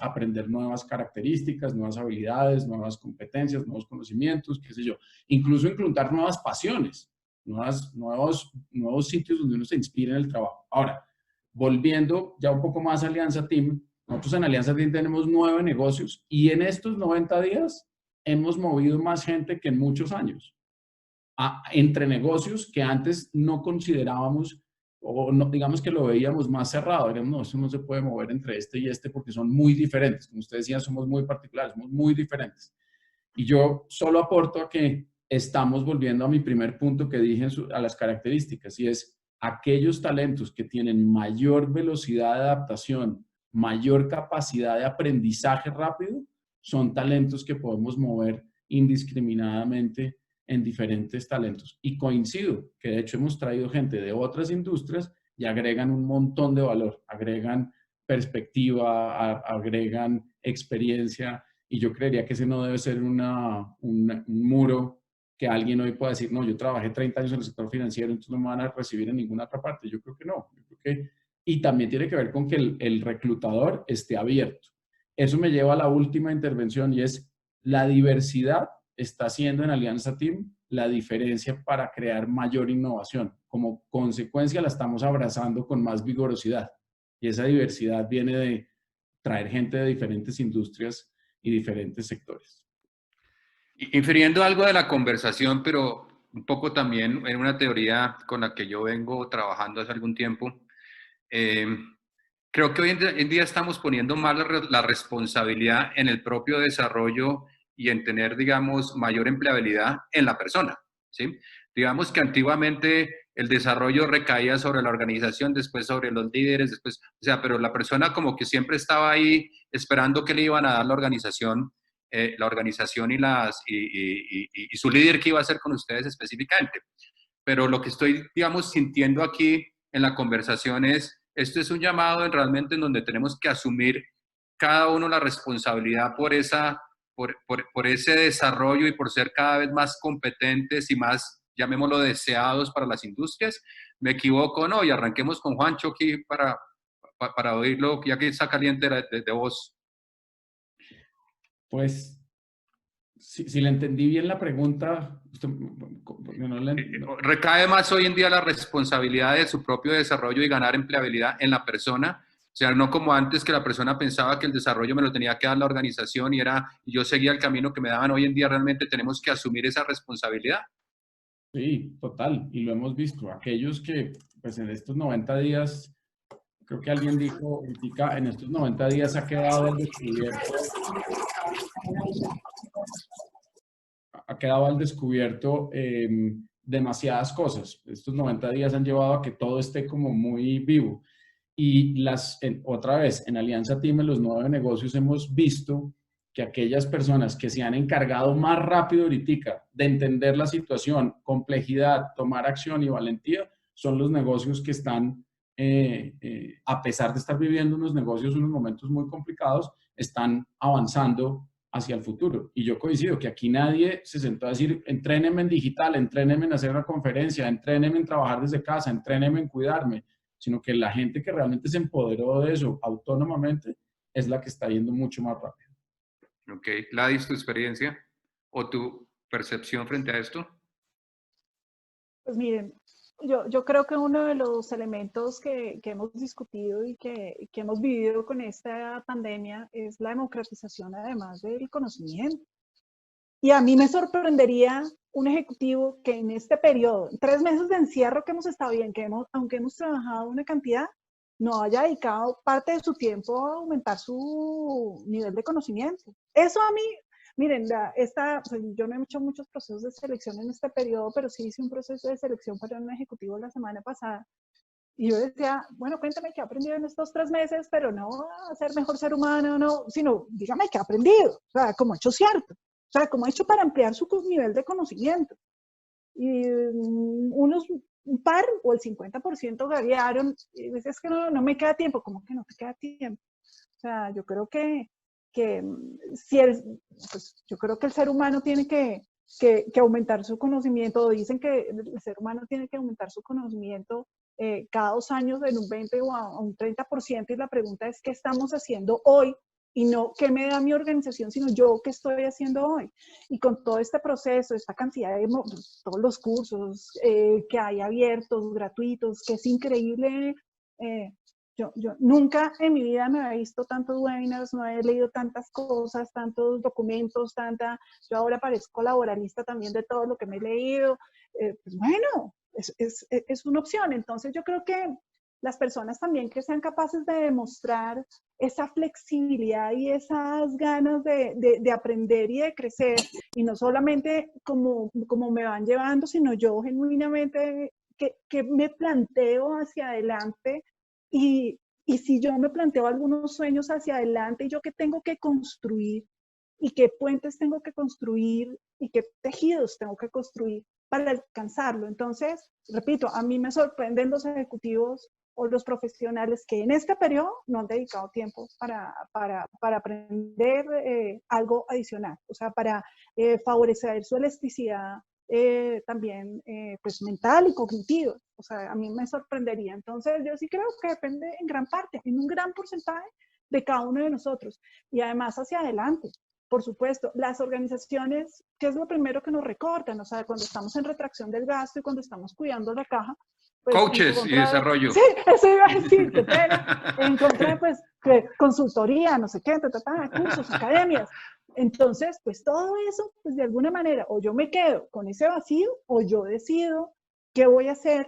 D: aprender nuevas características, nuevas habilidades, nuevas competencias, nuevos conocimientos, qué sé yo. Incluso incluir nuevas pasiones, nuevos sitios donde uno se inspire en el trabajo. Ahora, volviendo ya un poco más a Alianza Team, nosotros en Alianza Team tenemos 9 negocios y en estos 90 días hemos movido más gente que en muchos años. Entre negocios que antes no considerábamos o no, digamos que lo veíamos más cerrado. Digamos, no, eso no se puede mover entre este y este porque son muy diferentes. Como ustedes decían, somos muy particulares, somos muy diferentes. Y yo solo aporto a que estamos volviendo a mi primer punto que dije a las características, y es aquellos talentos que tienen mayor velocidad de adaptación, mayor capacidad de aprendizaje rápido, son talentos que podemos mover indiscriminadamente en diferentes talentos. Y coincido que de hecho hemos traído gente de otras industrias y agregan un montón de valor, agregan perspectiva, agregan experiencia, y yo creería que ese no debe ser un muro que alguien hoy pueda decir, no, yo trabajé 30 años en el sector financiero, entonces no me van a recibir en ninguna otra parte. Yo creo que no. Y también tiene que ver con que el reclutador esté abierto. Eso me lleva a la última intervención, y es la diversidad está haciendo en Alianza Team la diferencia para crear mayor innovación. Como consecuencia la estamos abrazando con más vigorosidad. Y esa diversidad viene de traer gente de diferentes industrias y diferentes sectores.
A: Infiriendo algo de la conversación, pero un poco también en una teoría con la que yo vengo trabajando hace algún tiempo, creo que hoy en día estamos poniendo más la responsabilidad en el propio desarrollo y en tener, digamos, mayor empleabilidad en la persona, ¿sí? Digamos que antiguamente el desarrollo recaía sobre la organización, después sobre los líderes, después, o sea, pero la persona como que siempre estaba ahí esperando que le iban a dar la organización y su líder que iba a hacer con ustedes específicamente. Pero lo que estoy, digamos, sintiendo aquí en la conversación es, esto es un llamado realmente en donde tenemos que asumir cada uno la responsabilidad por ese desarrollo y por ser cada vez más competentes y más, llamémoslo, deseados para las industrias. ¿Me equivoco? No, y arranquemos con Juancho aquí para oírlo, ya que está caliente de voz.
D: Pues, si le entendí bien la pregunta,
A: recae más hoy en día la responsabilidad de su propio desarrollo y ganar empleabilidad en la persona. O sea, no como antes que la persona pensaba que el desarrollo me lo tenía que dar la organización y yo seguía el camino que me daban. Hoy en día realmente tenemos que asumir esa responsabilidad.
D: Sí, total. Y lo hemos visto. Aquellos que, pues en estos 90 días, creo que alguien dijo, en estos 90 días ha quedado al descubierto demasiadas cosas. Estos 90 días han llevado a que todo esté como muy vivo. Y otra vez, en Alianza Team, en los 9 negocios, hemos visto que aquellas personas que se han encargado más rápido ahorita de entender la situación, complejidad, tomar acción y valentía, son los negocios que están, a pesar de estar viviendo unos momentos muy complicados, están avanzando hacia el futuro. Y yo coincido que aquí nadie se sentó a decir, entréneme en digital, entréneme en hacer una conferencia, entréneme en trabajar desde casa, entréneme en cuidarme, sino que la gente que realmente se empoderó de eso autónomamente es la que está yendo mucho más rápido.
A: Ok. Gladys, ¿tu experiencia o tu percepción frente a esto?
C: Pues miren, yo creo que uno de los elementos que hemos discutido y que hemos vivido con esta pandemia es la democratización, además del conocimiento. Y a mí me sorprendería un ejecutivo que en este periodo, 3 meses de encierro que hemos estado bien, aunque hemos trabajado una cantidad, no haya dedicado parte de su tiempo a aumentar su nivel de conocimiento. Eso a mí, miren, yo no he hecho muchos procesos de selección en este periodo, pero sí hice un proceso de selección para un ejecutivo la semana pasada. Y yo decía, bueno, cuéntame qué he aprendido en estos 3 meses, pero no a ser mejor ser humano, no, sino dígame qué he aprendido, o sea, como he hecho cierto, o sea, como he hecho para ampliar su nivel de conocimiento. Y un par o el 50% gaguearon, y dices, es que no me queda tiempo. ¿Cómo que no te queda tiempo? O sea, yo creo que yo creo que el ser humano tiene que aumentar su conocimiento. Dicen que el ser humano tiene que aumentar su conocimiento cada 2 años en un 20 o a un 30%, y la pregunta es, ¿qué estamos haciendo hoy? Y no qué me da mi organización, sino yo qué estoy haciendo hoy. Y con todo este proceso, esta cantidad de todos los cursos que hay abiertos, gratuitos, que es increíble. Yo nunca en mi vida me había visto tantos webinars, no he leído tantas cosas, tantos documentos, yo ahora parezco laboralista también de todo lo que me he leído. Pues bueno, es una opción. Entonces yo creo que las personas también que sean capaces de demostrar esa flexibilidad y esas ganas de aprender y de crecer, y no solamente como me van llevando, sino yo genuinamente que me planteo hacia adelante, y si yo me planteo algunos sueños hacia adelante, yo qué tengo que construir y qué puentes tengo que construir y qué tejidos tengo que construir para alcanzarlo. Entonces, repito, a mí me sorprenden los ejecutivos o los profesionales que en este periodo no han dedicado tiempo para aprender algo adicional, o sea, para favorecer su elasticidad también pues mental y cognitiva. O sea, a mí me sorprendería. Entonces, yo sí creo que depende en gran parte, en un gran porcentaje de cada uno de nosotros. Y además hacia adelante. Por supuesto, las organizaciones, ¿qué es lo primero que nos recortan? O sea, cuando estamos en retracción del gasto y cuando estamos cuidando la caja, pues,
A: coaches y desarrollo.
C: Sí, eso iba a decir, qué pena. En contra de, pues, consultoría, no sé qué, cursos, academias. Entonces, pues todo eso, pues de alguna manera, o yo me quedo con ese vacío, o yo decido qué voy a hacer,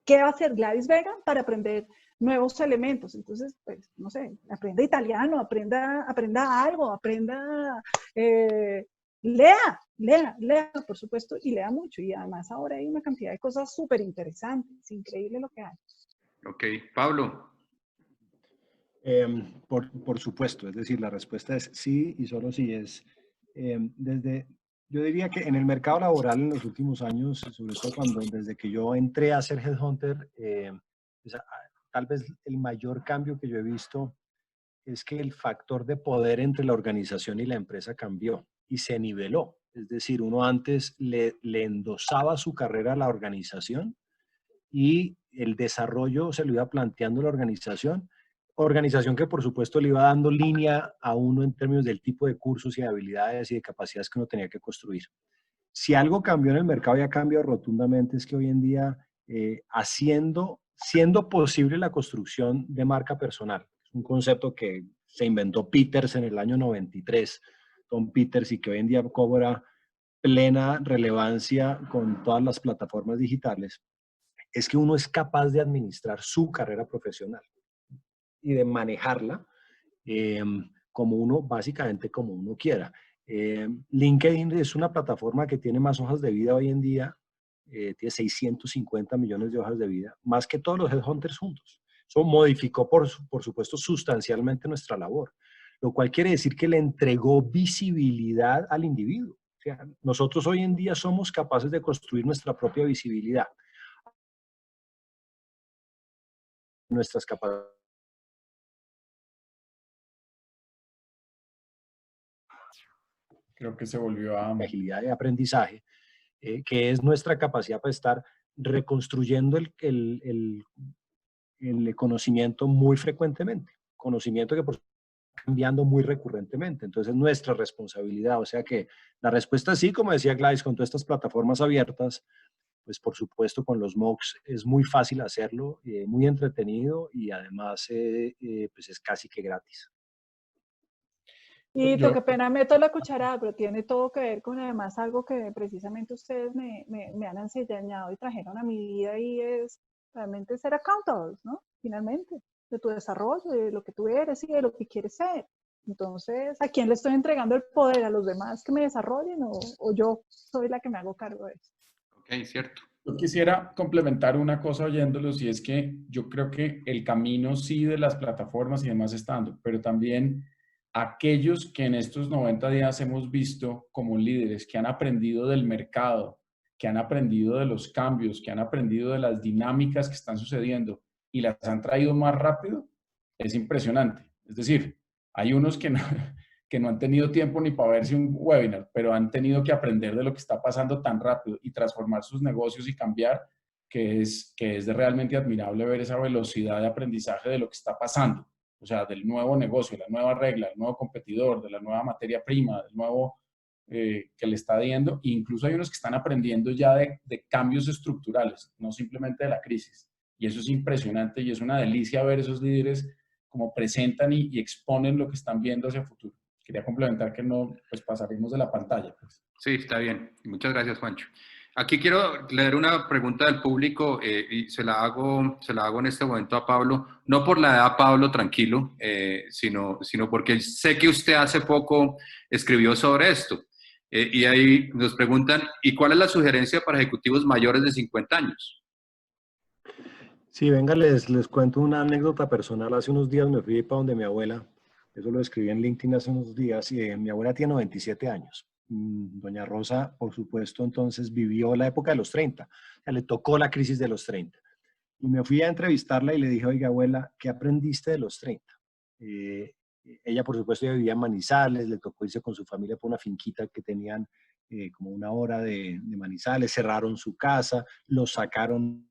C: qué va a hacer Gladys Vega para aprender nuevos elementos. Entonces, pues, no sé, aprenda italiano, aprenda algo, lea, por supuesto, y lea mucho. Y además ahora hay una cantidad de cosas súper interesantes, increíble lo que hay.
A: Ok, Pablo.
E: Por supuesto, es decir, la respuesta es sí y solo sí. Yo diría que en el mercado laboral en los últimos años, sobre todo desde que yo entré a ser headhunter, tal vez el mayor cambio que yo he visto es que el factor de poder entre la organización y la empresa cambió y se niveló. Es decir, uno antes le endosaba su carrera a la organización y el desarrollo se lo iba planteando la organización que por supuesto le iba dando línea a uno en términos del tipo de cursos y de habilidades y de capacidades que uno tenía que construir. Si algo cambió en el mercado y ha cambiado rotundamente es que hoy en día, siendo posible la construcción de marca personal, un concepto que se inventó Peters en el año 93, Tom Peters, y que hoy en día cobra plena relevancia con todas las plataformas digitales, es que uno es capaz de administrar su carrera profesional y de manejarla básicamente como uno quiera. LinkedIn es una plataforma que tiene más hojas de vida hoy en día, tiene 650 millones de hojas de vida, más que todos los headhunters juntos. Eso modificó, por supuesto, sustancialmente nuestra labor, lo cual quiere decir que le entregó visibilidad al individuo. O sea, nosotros hoy en día somos capaces de construir nuestra propia visibilidad. Nuestras capacidades.
D: Creo que se volvió a...
E: Agilidad de aprendizaje, que es nuestra capacidad para estar reconstruyendo el conocimiento muy frecuentemente. Conocimiento que por cambiando muy recurrentemente. Entonces, es nuestra responsabilidad. O sea que la respuesta es sí, como decía Gladys, con todas estas plataformas abiertas, pues por supuesto con los MOOCs es muy fácil hacerlo, muy entretenido y además pues es casi que gratis.
C: Y qué pena meto la cucharada, pero tiene todo que ver con además algo que precisamente ustedes me han enseñado y trajeron a mi vida y es realmente ser accountable, ¿no? Finalmente, de tu desarrollo, de lo que tú eres y de lo que quieres ser. Entonces, ¿a quién le estoy entregando el poder? ¿A los demás que me desarrollen o yo soy la que me hago cargo de eso?
A: Ok, cierto.
D: Yo quisiera complementar una cosa oyéndolos y es que yo creo que el camino sí de las plataformas y demás está dando, pero también aquellos que en estos 90 días hemos visto como líderes que han aprendido del mercado, que han aprendido de los cambios, que han aprendido de las dinámicas que están sucediendo y las han traído más rápido, es impresionante. Es decir, hay unos que no han tenido tiempo ni para verse un webinar, pero han tenido que aprender de lo que está pasando tan rápido y transformar sus negocios y cambiar, que es de realmente admirable ver esa velocidad de aprendizaje de lo que está pasando. O sea, del nuevo negocio, la nueva regla, el nuevo competidor, de la nueva materia prima, del nuevo que le está dando. E incluso hay unos que están aprendiendo ya de cambios estructurales, no simplemente de la crisis. Y eso es impresionante y es una delicia ver esos líderes como presentan y exponen lo que están viendo hacia el futuro. Quería complementar que no, pues pasaremos de la pantalla. Pues.
A: Sí, está bien. Muchas gracias, Juancho. Aquí quiero leer una pregunta del público y se la hago en este momento a Pablo. No por la edad, Pablo, tranquilo, sino porque sé que usted hace poco escribió sobre esto. Y ahí nos preguntan, ¿y cuál es la sugerencia para ejecutivos mayores de 50 años?
E: Sí, venga, les cuento una anécdota personal. Hace unos días me fui para donde mi abuela. Eso lo escribí en LinkedIn hace unos días. Y mi abuela tiene 97 años. Doña Rosa, por supuesto, entonces vivió la época de los 30. O sea, le tocó la crisis de los 30. Y me fui a entrevistarla y le dije, oiga, abuela, ¿qué aprendiste de los 30? Ella, por supuesto, ya vivía en Manizales, le tocó irse con su familia por una finquita que tenían como una hora de Manizales, cerraron su casa, los sacaron.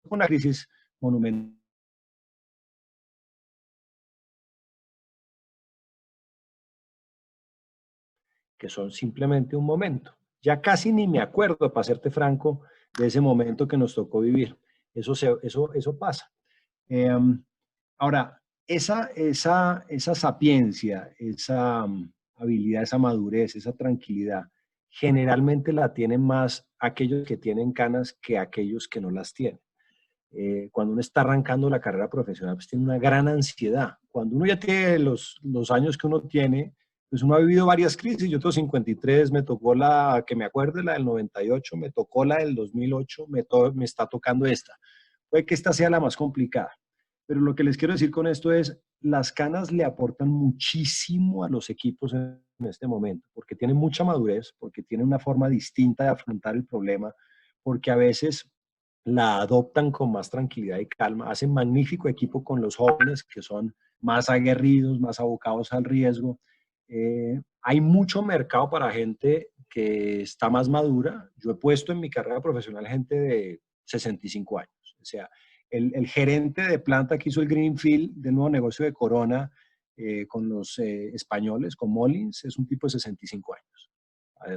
E: Una crisis monumental. Que son simplemente un momento. Ya casi ni me acuerdo, para serte franco, de ese momento que nos tocó vivir. Eso pasa. Ahora, esa sapiencia, esa habilidad, esa madurez, esa tranquilidad, generalmente la tienen más aquellos que tienen canas que aquellos que no las tienen. Cuando uno está arrancando la carrera profesional, pues tiene una gran ansiedad. Cuando uno ya tiene los años que uno tiene, pues uno ha vivido varias crisis. Yo tengo 53, me tocó la, que me acuerde, la del 98, me tocó la del 2008, me está tocando esta. Puede que esta sea la más complicada. Pero lo que les quiero decir con esto es, las canas le aportan muchísimo a los equipos en este momento, porque tienen mucha madurez, porque tienen una forma distinta de afrontar el problema, porque a veces la adoptan con más tranquilidad y calma, hacen magnífico equipo con los jóvenes que son más aguerridos, más abocados al riesgo. Hay mucho mercado para gente que está más madura. Yo he puesto en mi carrera profesional gente de 65 años. O sea, el gerente de planta que hizo el Greenfield del nuevo negocio de Corona con los españoles, con Mollins, es un tipo de 65 años.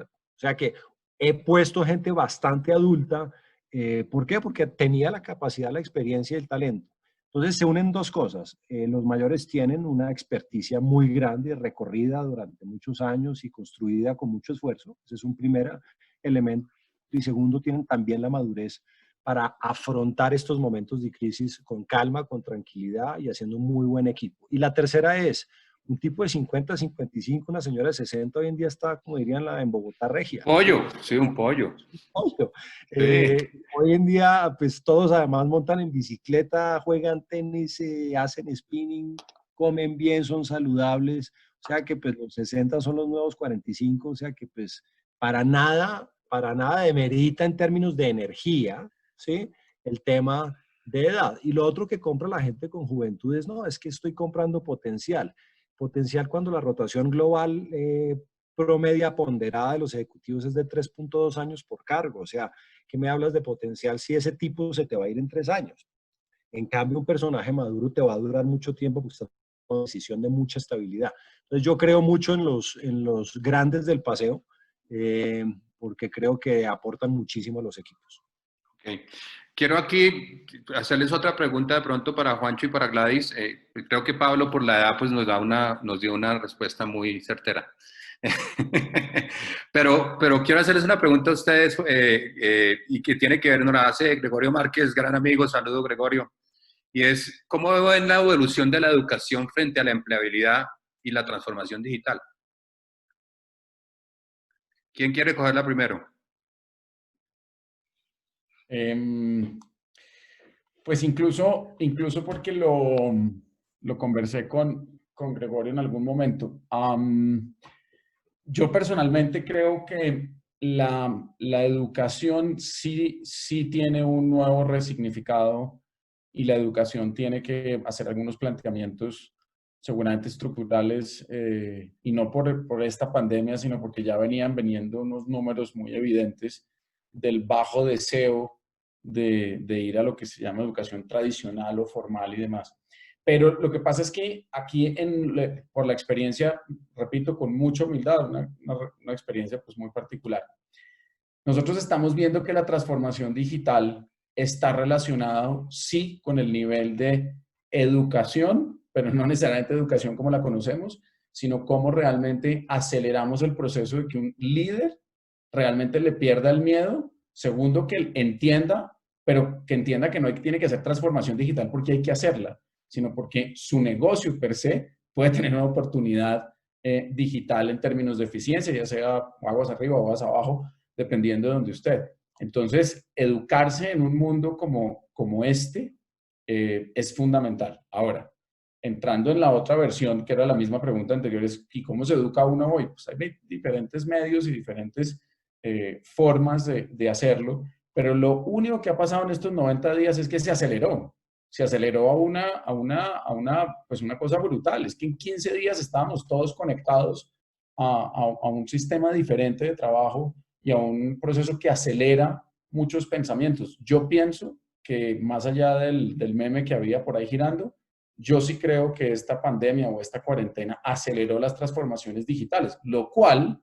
E: O sea que he puesto gente bastante adulta. ¿Por qué? Porque tenía la capacidad, la experiencia y el talento. Entonces se unen dos cosas. Los mayores tienen una experticia muy grande, recorrida durante muchos años y construida con mucho esfuerzo. Ese es un primer elemento. Y segundo, tienen también la madurez para afrontar estos momentos de crisis con calma, con tranquilidad y haciendo un muy buen equipo. Y la tercera es un tipo de 50, 55, una señora de 60 hoy en día está, como dirían en Bogotá Regia.
A: Pollo, sí, un pollo.
E: Pollo.
A: Sí.
E: Hoy en día, pues todos además montan en bicicleta, juegan tenis, hacen spinning, comen bien, son saludables. O sea que pues los 60 son los nuevos 45, o sea que pues para nada demerita en términos de energía, ¿sí? El tema de edad. Y lo otro que compra la gente con juventud es, no, es que estoy comprando potencial. Potencial cuando la rotación global promedia ponderada de los ejecutivos es de 3.2 años por cargo. O sea, ¿qué me hablas de potencial si ese tipo se te va a ir en 3 años? En cambio, un personaje maduro te va a durar mucho tiempo porque está en una decisión de mucha estabilidad. Entonces, yo creo mucho en los grandes del paseo porque creo que aportan muchísimo a los equipos.
A: Okay. Quiero aquí hacerles otra pregunta de pronto para Juancho y para Gladys. Creo que Pablo por la edad pues nos dio una respuesta muy certera. pero quiero hacerles una pregunta a ustedes y que tiene que ver, nos la hace Gregorio Márquez, gran amigo, saludo Gregorio, y es ¿cómo ven la evolución de la educación frente a la empleabilidad y la transformación digital? ¿Quién quiere cogerla primero?
D: Pues incluso porque lo conversé con Gregorio en algún momento. Yo personalmente creo que la educación sí tiene un nuevo resignificado y la educación tiene que hacer algunos planteamientos seguramente estructurales y no por esta pandemia, sino porque ya venían viniendo unos números muy evidentes del bajo deseo de ir a lo que se llama educación tradicional o formal y demás. Pero lo que pasa es que aquí, por la experiencia, repito, con mucha humildad, una experiencia pues muy particular, nosotros estamos viendo que la transformación digital está relacionado, sí, con el nivel de educación, pero no necesariamente educación como la conocemos, sino cómo realmente aceleramos el proceso de que un líder realmente le pierda el miedo. Segundo, que él entienda, pero que entienda que no tiene que hacer transformación digital porque hay que hacerla, sino porque su negocio per se puede tener una oportunidad digital en términos de eficiencia, ya sea aguas arriba o aguas abajo, dependiendo de donde usted. Entonces, educarse en un mundo como este es fundamental. Ahora, entrando en la otra versión, que era la misma pregunta anterior, es ¿y cómo se educa uno hoy? Pues hay diferentes medios y diferentes formas de hacerlo, pero lo único que ha pasado en estos 90 días es que se aceleró pues una cosa brutal. Es que en 15 días estábamos todos conectados a un sistema diferente de trabajo y a un proceso que acelera muchos pensamientos. Yo pienso que más allá del meme que había por ahí girando, yo sí creo que esta pandemia o esta cuarentena aceleró las transformaciones digitales, lo cual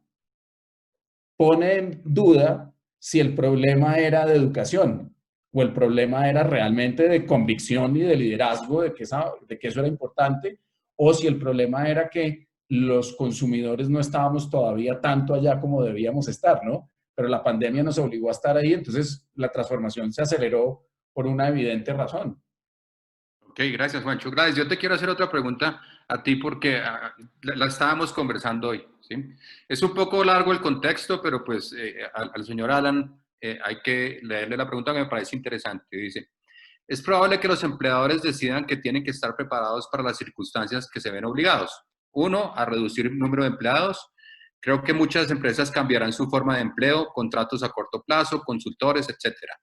D: pone en duda si el problema era de educación o el problema era realmente de convicción y de liderazgo de que eso era importante, o si el problema era que los consumidores no estábamos todavía tanto allá como debíamos estar, ¿no? Pero la pandemia nos obligó a estar ahí, entonces la transformación se aceleró por una evidente razón.
A: Ok, gracias, Juancho. Gracias. Yo te quiero hacer otra pregunta a ti porque la estábamos conversando hoy, ¿sí? Es un poco largo el contexto, pero pues al señor Alan hay que leerle la pregunta que me parece interesante. Dice, es probable que los empleadores decidan que tienen que estar preparados para las circunstancias que se ven obligados. Uno, a reducir el número de empleados. Creo que muchas empresas cambiarán su forma de empleo, contratos a corto plazo, consultores, etcétera.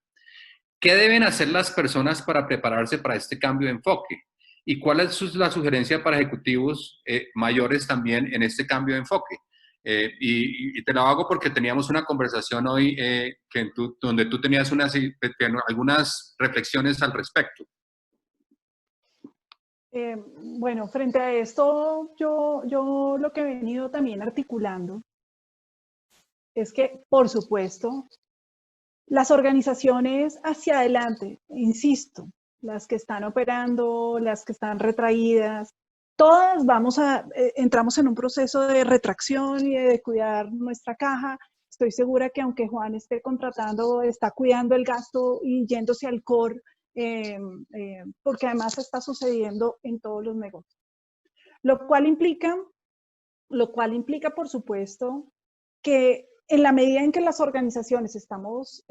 A: ¿Qué deben hacer las personas para prepararse para este cambio de enfoque? ¿Y cuál es la sugerencia para ejecutivos mayores también en este cambio de enfoque? Y te lo hago porque teníamos una conversación hoy donde tú tenías algunas reflexiones al respecto.
C: Bueno, frente a esto, yo lo que he venido también articulando es que, por supuesto, las organizaciones hacia adelante, insisto, las que están operando, las que están retraídas, todas entramos en un proceso de retracción y de cuidar nuestra caja. Estoy segura que aunque Juan esté contratando, está cuidando el gasto y yéndose al core, porque además está sucediendo en todos los negocios. Lo cual implica, por supuesto, que en la medida en que las organizaciones estamos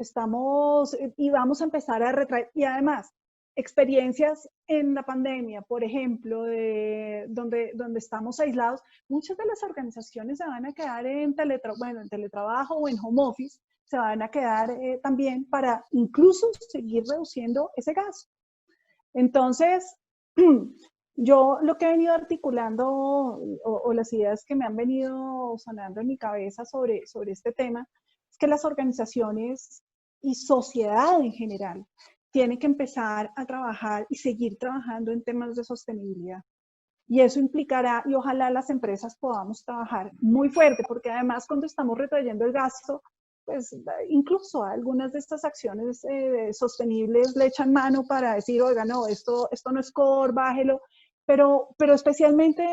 C: y vamos a empezar a retraer, y además, experiencias en la pandemia, por ejemplo, donde estamos aislados, muchas de las organizaciones se van a quedar en teletrabajo o en home office, se van a quedar también para incluso seguir reduciendo ese gasto. Entonces, yo lo que he venido articulando o las ideas que me han venido sonando en mi cabeza sobre este tema es que las organizaciones y sociedad en general tienen que empezar a trabajar y seguir trabajando en temas de sostenibilidad. Y eso implicará, y ojalá las empresas podamos trabajar muy fuerte, porque además cuando estamos retrayendo el gasto, pues incluso algunas de estas acciones sostenibles le echan mano para decir, oiga, no, esto no es core, bájelo. Pero especialmente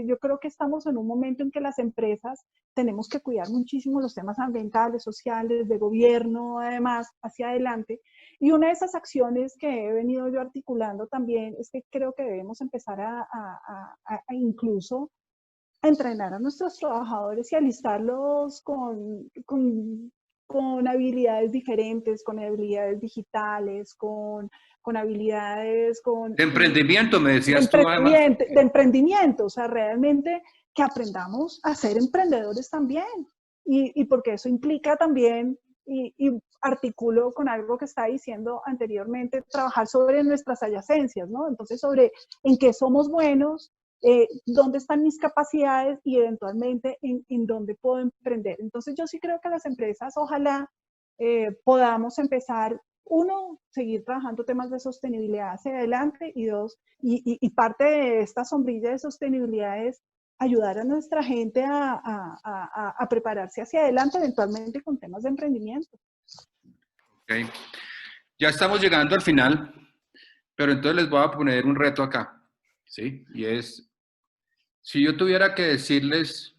C: yo creo que estamos en un momento en que las empresas tenemos que cuidar muchísimo los temas ambientales, sociales, de gobierno, además, hacia adelante. Y una de esas acciones que he venido yo articulando también es que creo que debemos empezar a incluso a entrenar a nuestros trabajadores y alistarlos con habilidades diferentes, con habilidades digitales, con habilidades,
A: De emprendimiento, me decías tú además.
C: De emprendimiento, o sea, realmente que aprendamos a ser emprendedores también. Y porque eso implica también, y articulo con algo que estaba diciendo anteriormente, trabajar sobre nuestras adyacencias, ¿no? Entonces, sobre en qué somos buenos, dónde están mis capacidades y eventualmente en dónde puedo emprender. Entonces, yo sí creo que las empresas, ojalá podamos empezar, uno, seguir trabajando temas de sostenibilidad hacia adelante, y dos, y parte de esta sombrilla de sostenibilidad es ayudar a nuestra gente a prepararse hacia adelante, eventualmente con temas de emprendimiento.
A: Okay. Ya estamos llegando al final, pero entonces les voy a poner un reto acá, ¿sí? Y es, si yo tuviera que decirles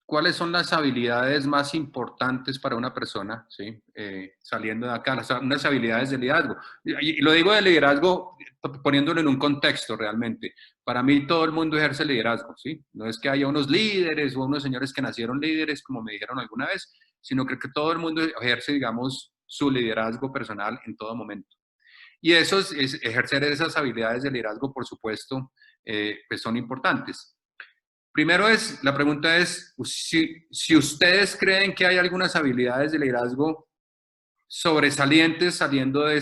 A: cuáles son las habilidades más importantes para una persona, ¿sí? Saliendo de acá, unas habilidades de liderazgo. Y lo digo de liderazgo poniéndolo en un contexto realmente. Para mí todo el mundo ejerce liderazgo, ¿sí? No es que haya unos líderes o unos señores que nacieron líderes, como me dijeron alguna vez, sino que todo el mundo ejerce, digamos, su liderazgo personal en todo momento. Y ejercer esas habilidades de liderazgo, por supuesto, pues son importantes. Primero la pregunta es, si ustedes creen que hay algunas habilidades de liderazgo sobresalientes saliendo de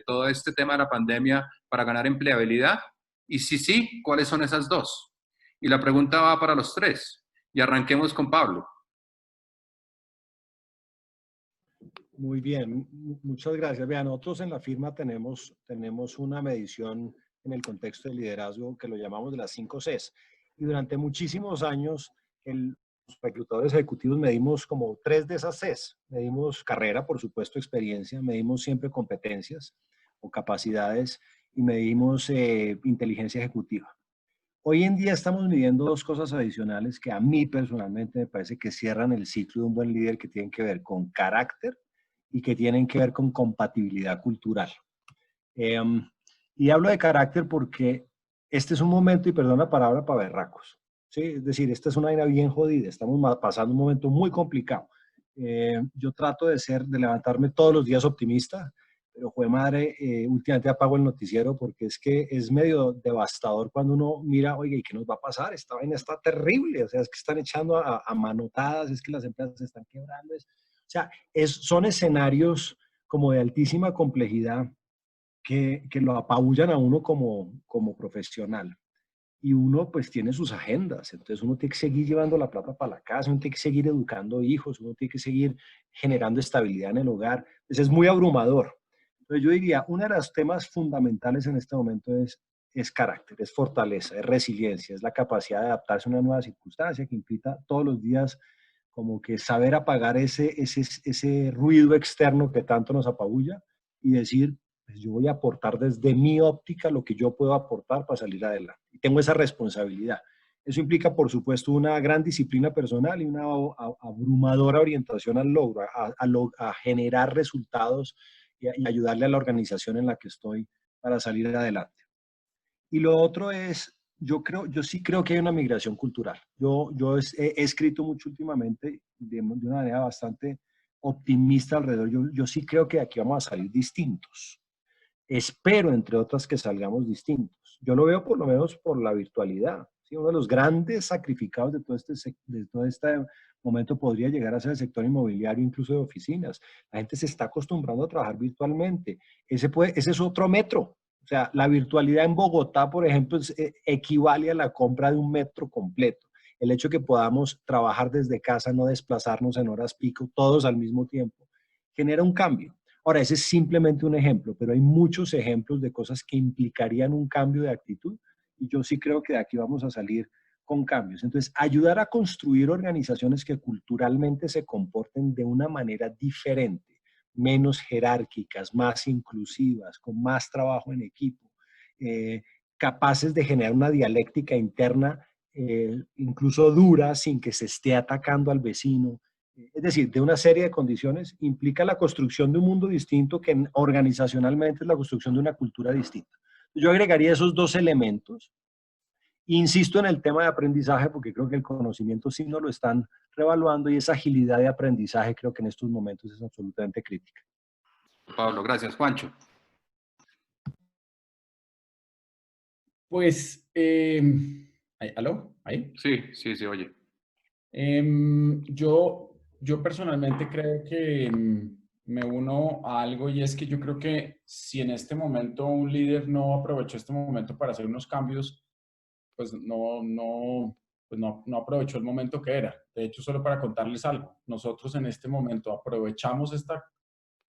A: todo este tema de la pandemia para ganar empleabilidad, y si sí, ¿cuáles son esas dos? Y la pregunta va para los tres. Y arranquemos con Pablo.
E: Muy bien, muchas gracias. Vean, nosotros en la firma tenemos una medición en el contexto del liderazgo que lo llamamos de las 5 Cs. Y durante muchísimos años, los reclutadores ejecutivos medimos como 3 de esas Cs. Medimos carrera, por supuesto, experiencia, medimos siempre competencias o capacidades y medimos inteligencia ejecutiva. Hoy en día estamos midiendo 2 cosas adicionales que a mí personalmente me parece que cierran el ciclo de un buen líder, que tienen que ver con carácter y que tienen que ver con compatibilidad cultural. Y hablo de carácter porque este es un momento, y perdón la palabra, para berracos, ¿sí? Es decir, esta es una vaina bien jodida, estamos pasando un momento muy complicado. Yo trato de levantarme todos los días optimista, pero jue madre, últimamente apago el noticiero porque es que es medio devastador cuando uno mira, oye, ¿y qué nos va a pasar? Esta vaina está terrible, o sea, es que están echando a manotadas, es que las empresas se están quebrando, o sea, son escenarios como de altísima complejidad que lo apabullan a uno como profesional. Y uno pues tiene sus agendas, entonces uno tiene que seguir llevando la plata para la casa, uno tiene que seguir educando hijos, uno tiene que seguir generando estabilidad en el hogar. Entonces es muy abrumador. Entonces yo diría, uno de los temas fundamentales en este momento es carácter, es fortaleza, es resiliencia, es la capacidad de adaptarse a una nueva circunstancia que implica todos los días como que saber apagar ese ruido externo que tanto nos apabulla y decir, pues yo voy a aportar desde mi óptica lo que yo puedo aportar para salir adelante. Y tengo esa responsabilidad. Eso implica, por supuesto, una gran disciplina personal y una abrumadora orientación al logro, a generar resultados y ayudarle a la organización en la que estoy para salir adelante. Y lo otro es, yo sí creo que hay una migración cultural. He escrito mucho últimamente de una manera bastante optimista alrededor. Yo sí creo que de aquí vamos a salir distintos. Espero, entre otras, que salgamos distintos. Yo lo veo por lo menos por la virtualidad. ¿Sí? Uno de los grandes sacrificados de todo este momento podría llegar a ser el sector inmobiliario, incluso de oficinas. La gente se está acostumbrando a trabajar virtualmente. Ese es otro metro. O sea, la virtualidad en Bogotá, por ejemplo, equivale a la compra de un metro completo. El hecho de que podamos trabajar desde casa, no desplazarnos en horas pico, todos al mismo tiempo, genera un cambio. Ahora, ese es simplemente un ejemplo, pero hay muchos ejemplos de cosas que implicarían un cambio de actitud y yo sí creo que de aquí vamos a salir con cambios. Entonces, ayudar a construir organizaciones que culturalmente se comporten de una manera diferente, menos jerárquicas, más inclusivas, con más trabajo en equipo, capaces de generar una dialéctica interna, incluso dura, sin que se esté atacando al vecino. Es decir, de una serie de condiciones, implica la construcción de un mundo distinto que organizacionalmente es la construcción de una cultura distinta. Yo agregaría esos dos elementos. Insisto en el tema de aprendizaje porque creo que el conocimiento sí nos lo están revaluando y esa agilidad de aprendizaje creo que en estos momentos es absolutamente crítica.
A: Pablo, gracias. Juancho.
D: Pues, ¿aló? ¿Ahí?
A: Sí, oye.
D: Yo personalmente creo que me uno a algo y es que yo creo que si en este momento un líder no aprovechó este momento para hacer unos cambios, pues no aprovechó el momento que era. De hecho, solo para contarles algo, nosotros en este momento aprovechamos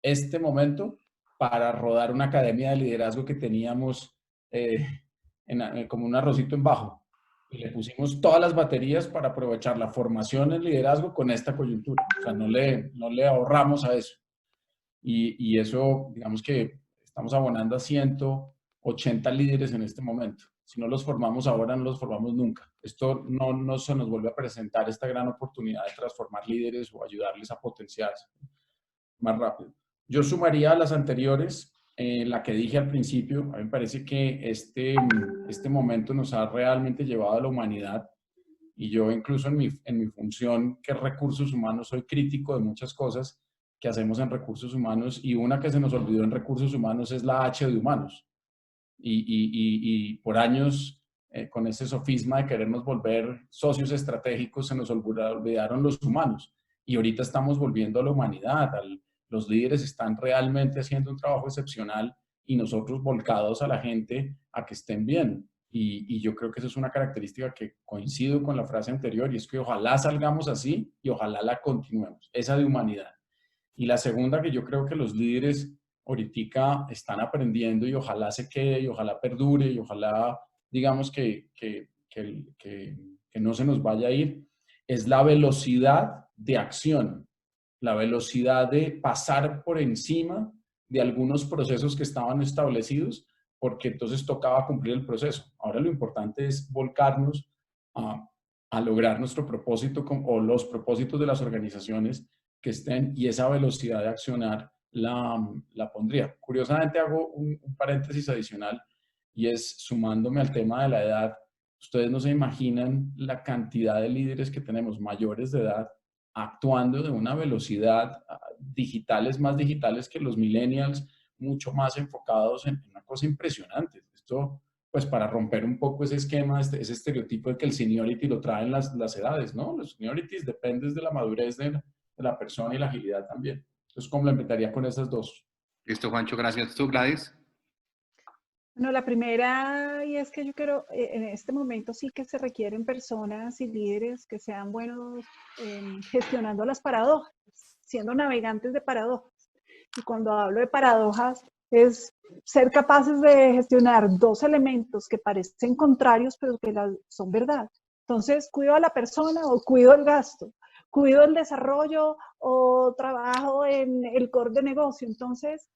D: este momento para rodar una academia de liderazgo que teníamos como un arrocito en bajo. Y le pusimos todas las baterías para aprovechar la formación en liderazgo con esta coyuntura. O sea, no le ahorramos a eso. Y eso, digamos que estamos abonando a 180 líderes en este momento. Si no los formamos ahora, no los formamos nunca. Esto no se nos vuelve a presentar esta gran oportunidad de transformar líderes o ayudarles a potenciarse más rápido. Yo sumaría a las anteriores, la que dije al principio. A mí me parece que este momento nos ha realmente llevado a la humanidad y yo incluso en mi función que es recursos humanos soy crítico de muchas cosas que hacemos en recursos humanos y una que se nos olvidó en recursos humanos es la H de humanos. Y por años con ese sofisma de querernos volver socios estratégicos se nos olvidaron los humanos y ahorita estamos volviendo a la humanidad, los líderes están realmente haciendo un trabajo excepcional y nosotros volcados a la gente a que estén bien. Y yo creo que eso es una característica que coincido con la frase anterior y es que ojalá salgamos así y ojalá la continuemos, esa de humanidad. Y la segunda que yo creo que los líderes ahorita están aprendiendo y ojalá se quede y ojalá perdure y ojalá digamos que no se nos vaya a ir, es la velocidad de acción, la velocidad de pasar por encima de algunos procesos que estaban establecidos porque entonces tocaba cumplir el proceso. Ahora lo importante es volcarnos a lograr nuestro propósito o los propósitos de las organizaciones que estén y esa velocidad de accionar la pondría. Curiosamente hago un paréntesis adicional y es sumándome al tema de la edad. Ustedes no se imaginan la cantidad de líderes que tenemos mayores de edad actuando de una velocidad más digitales que los millennials, mucho más enfocados en una cosa impresionante. Esto, pues para romper un poco ese esquema, ese estereotipo de que el seniority lo traen las edades, ¿no? Los seniorities dependen de la madurez de la persona y la agilidad también. Entonces complementaría con esas dos.
A: Listo, Juancho, gracias. ¿Tú, Gladys?
C: Bueno, la primera, y es que yo creo, en este momento sí que se requieren personas y líderes que sean buenos gestionando las paradojas, siendo navegantes de paradojas. Y cuando hablo de paradojas, es ser capaces de gestionar dos elementos que parecen contrarios, pero que son verdad. Entonces, cuido a la persona o cuido el gasto, cuido el desarrollo o trabajo en el core de negocio. Entonces,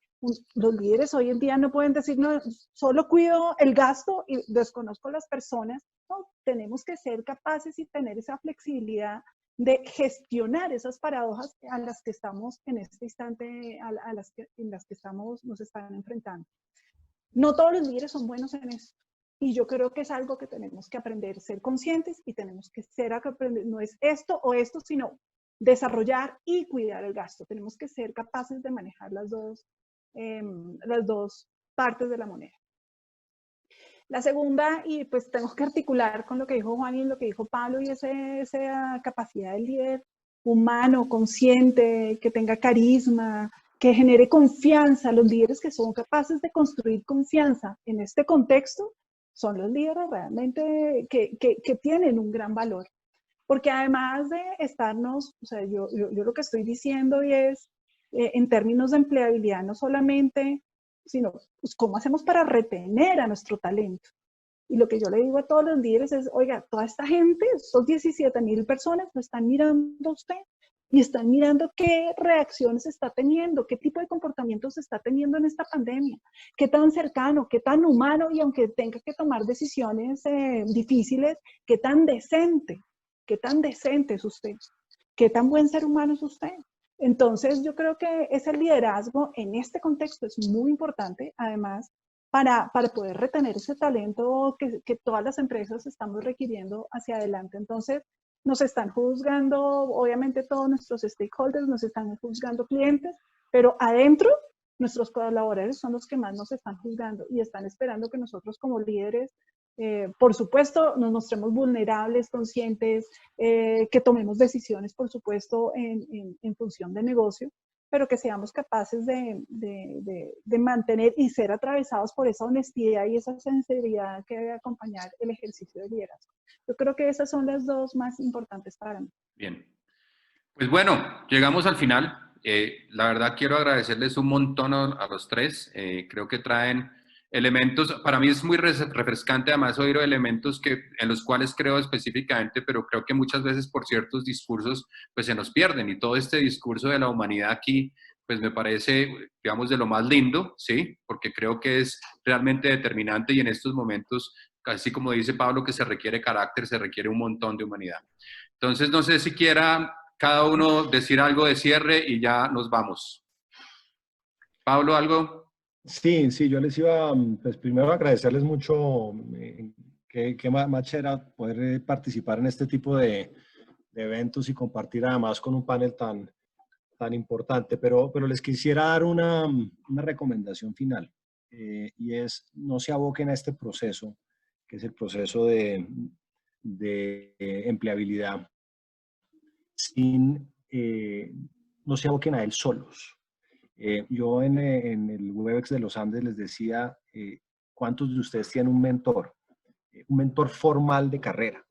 C: los líderes hoy en día no pueden decir, no, solo cuido el gasto y desconozco las personas. No, tenemos que ser capaces y tener esa flexibilidad de gestionar esas paradojas a las que estamos en este instante, en las que estamos, nos están enfrentando. No todos los líderes son buenos en eso. Y yo creo que es algo que tenemos que aprender, ser conscientes y tenemos que aprender, no es esto o esto, sino desarrollar y cuidar el gasto. Tenemos que ser capaces de manejar las dos partes de la moneda. La segunda, y pues tengo que articular con lo que dijo Juan y lo que dijo Pablo, y esa capacidad del líder humano, consciente, que tenga carisma, que genere confianza. Los líderes que son capaces de construir confianza en este contexto son los líderes realmente que tienen un gran valor. Porque además de estarnos, o sea, yo lo que estoy diciendo es, en términos de empleabilidad, no solamente, sino pues, cómo hacemos para retener a nuestro talento. Y lo que yo le digo a todos los líderes es, oiga, toda esta gente, estos 17,000 personas, lo están mirando a usted y están mirando qué reacciones está teniendo, qué tipo de comportamientos está teniendo en esta pandemia, qué tan cercano, qué tan humano, y aunque tenga que tomar decisiones difíciles, qué tan decente es usted, qué tan buen ser humano es usted. Entonces, yo creo que ese liderazgo en este contexto es muy importante, además, para poder retener ese talento que todas las empresas estamos requiriendo hacia adelante. Entonces, nos están juzgando, obviamente todos nuestros stakeholders, nos están juzgando clientes, pero adentro, nuestros colaboradores son los que más nos están juzgando y están esperando que nosotros como líderes, por supuesto, nos mostremos vulnerables, conscientes, que tomemos decisiones, por supuesto, en función de negocio, pero que seamos capaces de mantener y ser atravesados por esa honestidad y esa sinceridad que debe acompañar el ejercicio de liderazgo. Yo creo que esas son las dos más importantes para mí.
A: Bien. Pues bueno, llegamos al final. La verdad quiero agradecerles un montón a los tres. Creo que traen elementos, para mí es muy refrescante además oír elementos en los cuales creo específicamente, pero creo que muchas veces por ciertos discursos pues se nos pierden, y todo este discurso de la humanidad aquí pues me parece, digamos, de lo más lindo, ¿sí? Porque creo que es realmente determinante, y en estos momentos, así como dice Pablo, que se requiere carácter, se requiere un montón de humanidad. Entonces, no sé si quiera cada uno decir algo de cierre y ya nos vamos. Pablo, ¿algo?
E: Sí, yo les iba, pues primero agradecerles mucho, que más chévere poder participar en este tipo de eventos y compartir además con un panel tan importante, pero les quisiera dar una recomendación final, y es: no se aboquen a este proceso, que es el proceso de empleabilidad, no se aboquen a él solos. Yo en el Webex de los Andes les decía, ¿cuántos de ustedes tienen un mentor formal de carrera,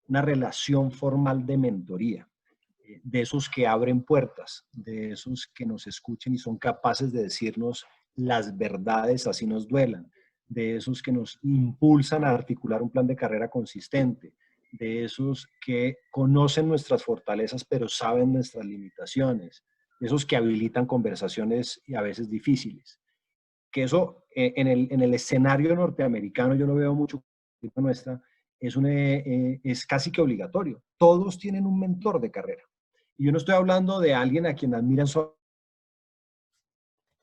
E: una relación formal de mentoría, de esos que abren puertas, de esos que nos escuchen y son capaces de decirnos las verdades así nos duelan, de esos que nos impulsan a articular un plan de carrera consistente, de esos que conocen nuestras fortalezas pero saben nuestras limitaciones, de esos que habilitan conversaciones y a veces difíciles? Que eso en el escenario norteamericano, yo lo veo mucho en nuestra, es casi que obligatorio. Todos tienen un mentor de carrera. Y yo no estoy hablando de alguien a quien admiran su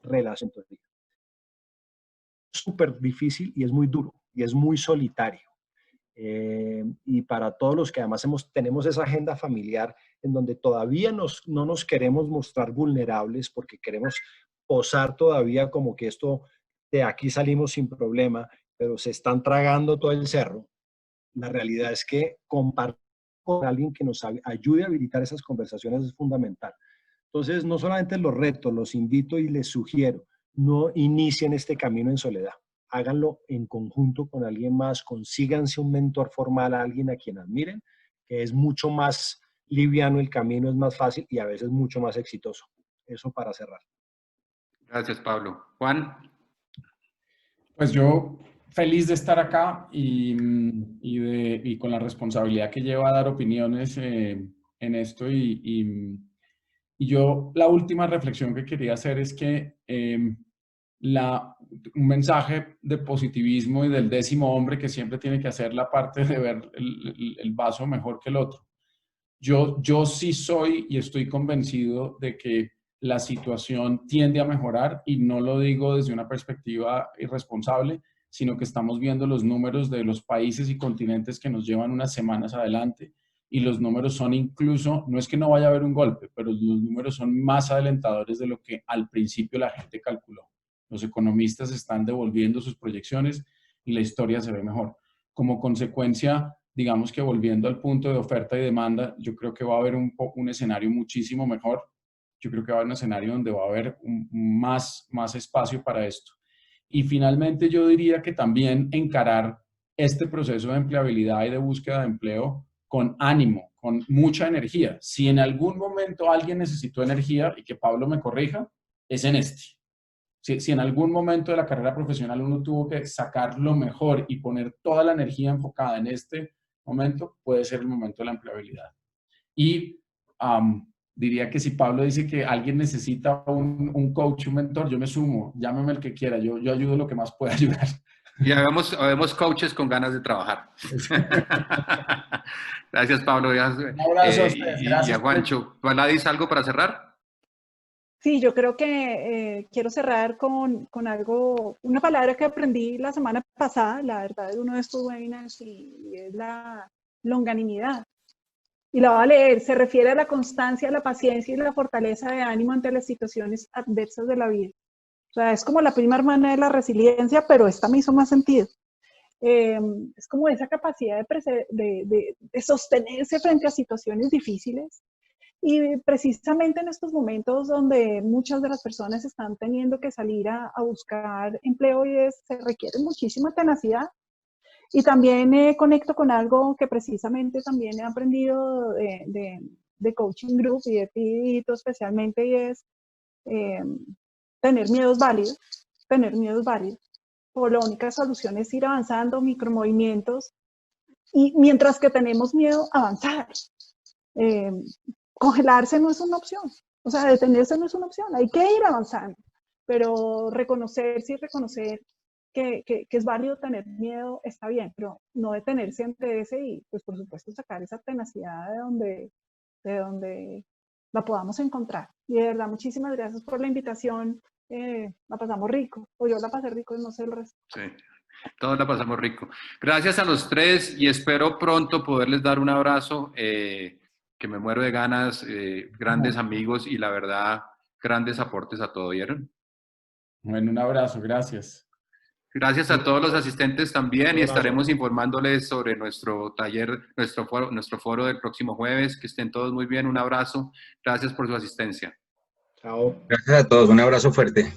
E: relación. Es súper difícil y es muy duro y es muy solitario. Y para todos los que además tenemos esa agenda familiar en donde todavía no nos queremos mostrar vulnerables porque queremos posar todavía como que esto de aquí salimos sin problema, pero se están tragando todo el cerro. La realidad es que compartir con alguien que nos ayude a habilitar esas conversaciones es fundamental. Entonces, no solamente los reto, los invito y les sugiero, no inicien este camino en soledad. Háganlo en conjunto con alguien más, consíganse un mentor formal, alguien a quien admiren, que es mucho más liviano el camino, es más fácil y a veces mucho más exitoso. Eso para cerrar.
A: Gracias, Pablo. Juan.
D: Pues yo feliz de estar acá y con la responsabilidad que lleva a dar opiniones en esto. Y yo la última reflexión que quería hacer es que un mensaje de positivismo y del décimo hombre que siempre tiene que hacer la parte de ver el vaso mejor que el otro. Yo sí soy y estoy convencido de que la situación tiende a mejorar, y no lo digo desde una perspectiva irresponsable, sino que estamos viendo los números de los países y continentes que nos llevan unas semanas adelante, y los números son incluso, no es que no vaya a haber un golpe, pero los números son más adelantadores de lo que al principio la gente calculó. Los economistas están devolviendo sus proyecciones y la historia se ve mejor. Como consecuencia, digamos que volviendo al punto de oferta y demanda, yo creo que va a haber un escenario muchísimo mejor. Yo creo que va a haber un escenario donde va a haber más espacio para esto. Y finalmente yo diría que también encarar este proceso de empleabilidad y de búsqueda de empleo con ánimo, con mucha energía. Si en algún momento alguien necesitó energía, y que Pablo me corrija, es en este. Si en algún momento de la carrera profesional uno tuvo que sacar lo mejor y poner toda la energía enfocada en este momento, puede ser el momento de la empleabilidad. Y diría que si Pablo dice que alguien necesita un coach, un mentor, yo me sumo, llámeme el que quiera, yo ayudo lo que más pueda ayudar.
A: Y habemos coaches con ganas de trabajar. Gracias, Pablo.
D: Un abrazo a ustedes.
A: Y a Juancho. ¿Valadis, algo para cerrar?
C: Sí, yo creo que quiero cerrar con algo, una palabra que aprendí la semana pasada, la verdad, de uno de estos webinars, y es la longanimidad. Y la voy a leer. Se refiere a la constancia, la paciencia y la fortaleza de ánimo ante las situaciones adversas de la vida. O sea, es como la prima hermana de la resiliencia, pero esta me hizo más sentido. Es como esa capacidad de sostenerse frente a situaciones difíciles. Y precisamente en estos momentos donde muchas de las personas están teniendo que salir a buscar empleo, se requiere muchísima tenacidad. Y también conecto con algo que precisamente también he aprendido de Coaching Group y de Pidito especialmente, y es tener miedos válidos, Por la única solución es ir avanzando, micromovimientos, y mientras que tenemos miedo, avanzar. Congelarse no es una opción, o sea, detenerse no es una opción, hay que ir avanzando, pero reconocerse y reconocer que es válido tener miedo está bien, pero no detenerse ante ese, y pues por supuesto sacar esa tenacidad de donde la podamos encontrar. Y de verdad, muchísimas gracias por la invitación. La pasamos rico, o yo la pasé rico y no sé el resto.
A: Sí, todos la pasamos rico. Gracias a los tres y espero pronto poderles dar un abrazo, que me muero de ganas, grandes amigos y la verdad, grandes aportes a todo, ¿vieron?
D: Bueno, un abrazo, gracias.
A: Gracias a todos los asistentes también, y estaremos informándoles sobre nuestro taller, nuestro foro del próximo jueves. Que estén todos muy bien, un abrazo. Gracias por su asistencia.
B: Chao. Gracias a todos, un abrazo fuerte.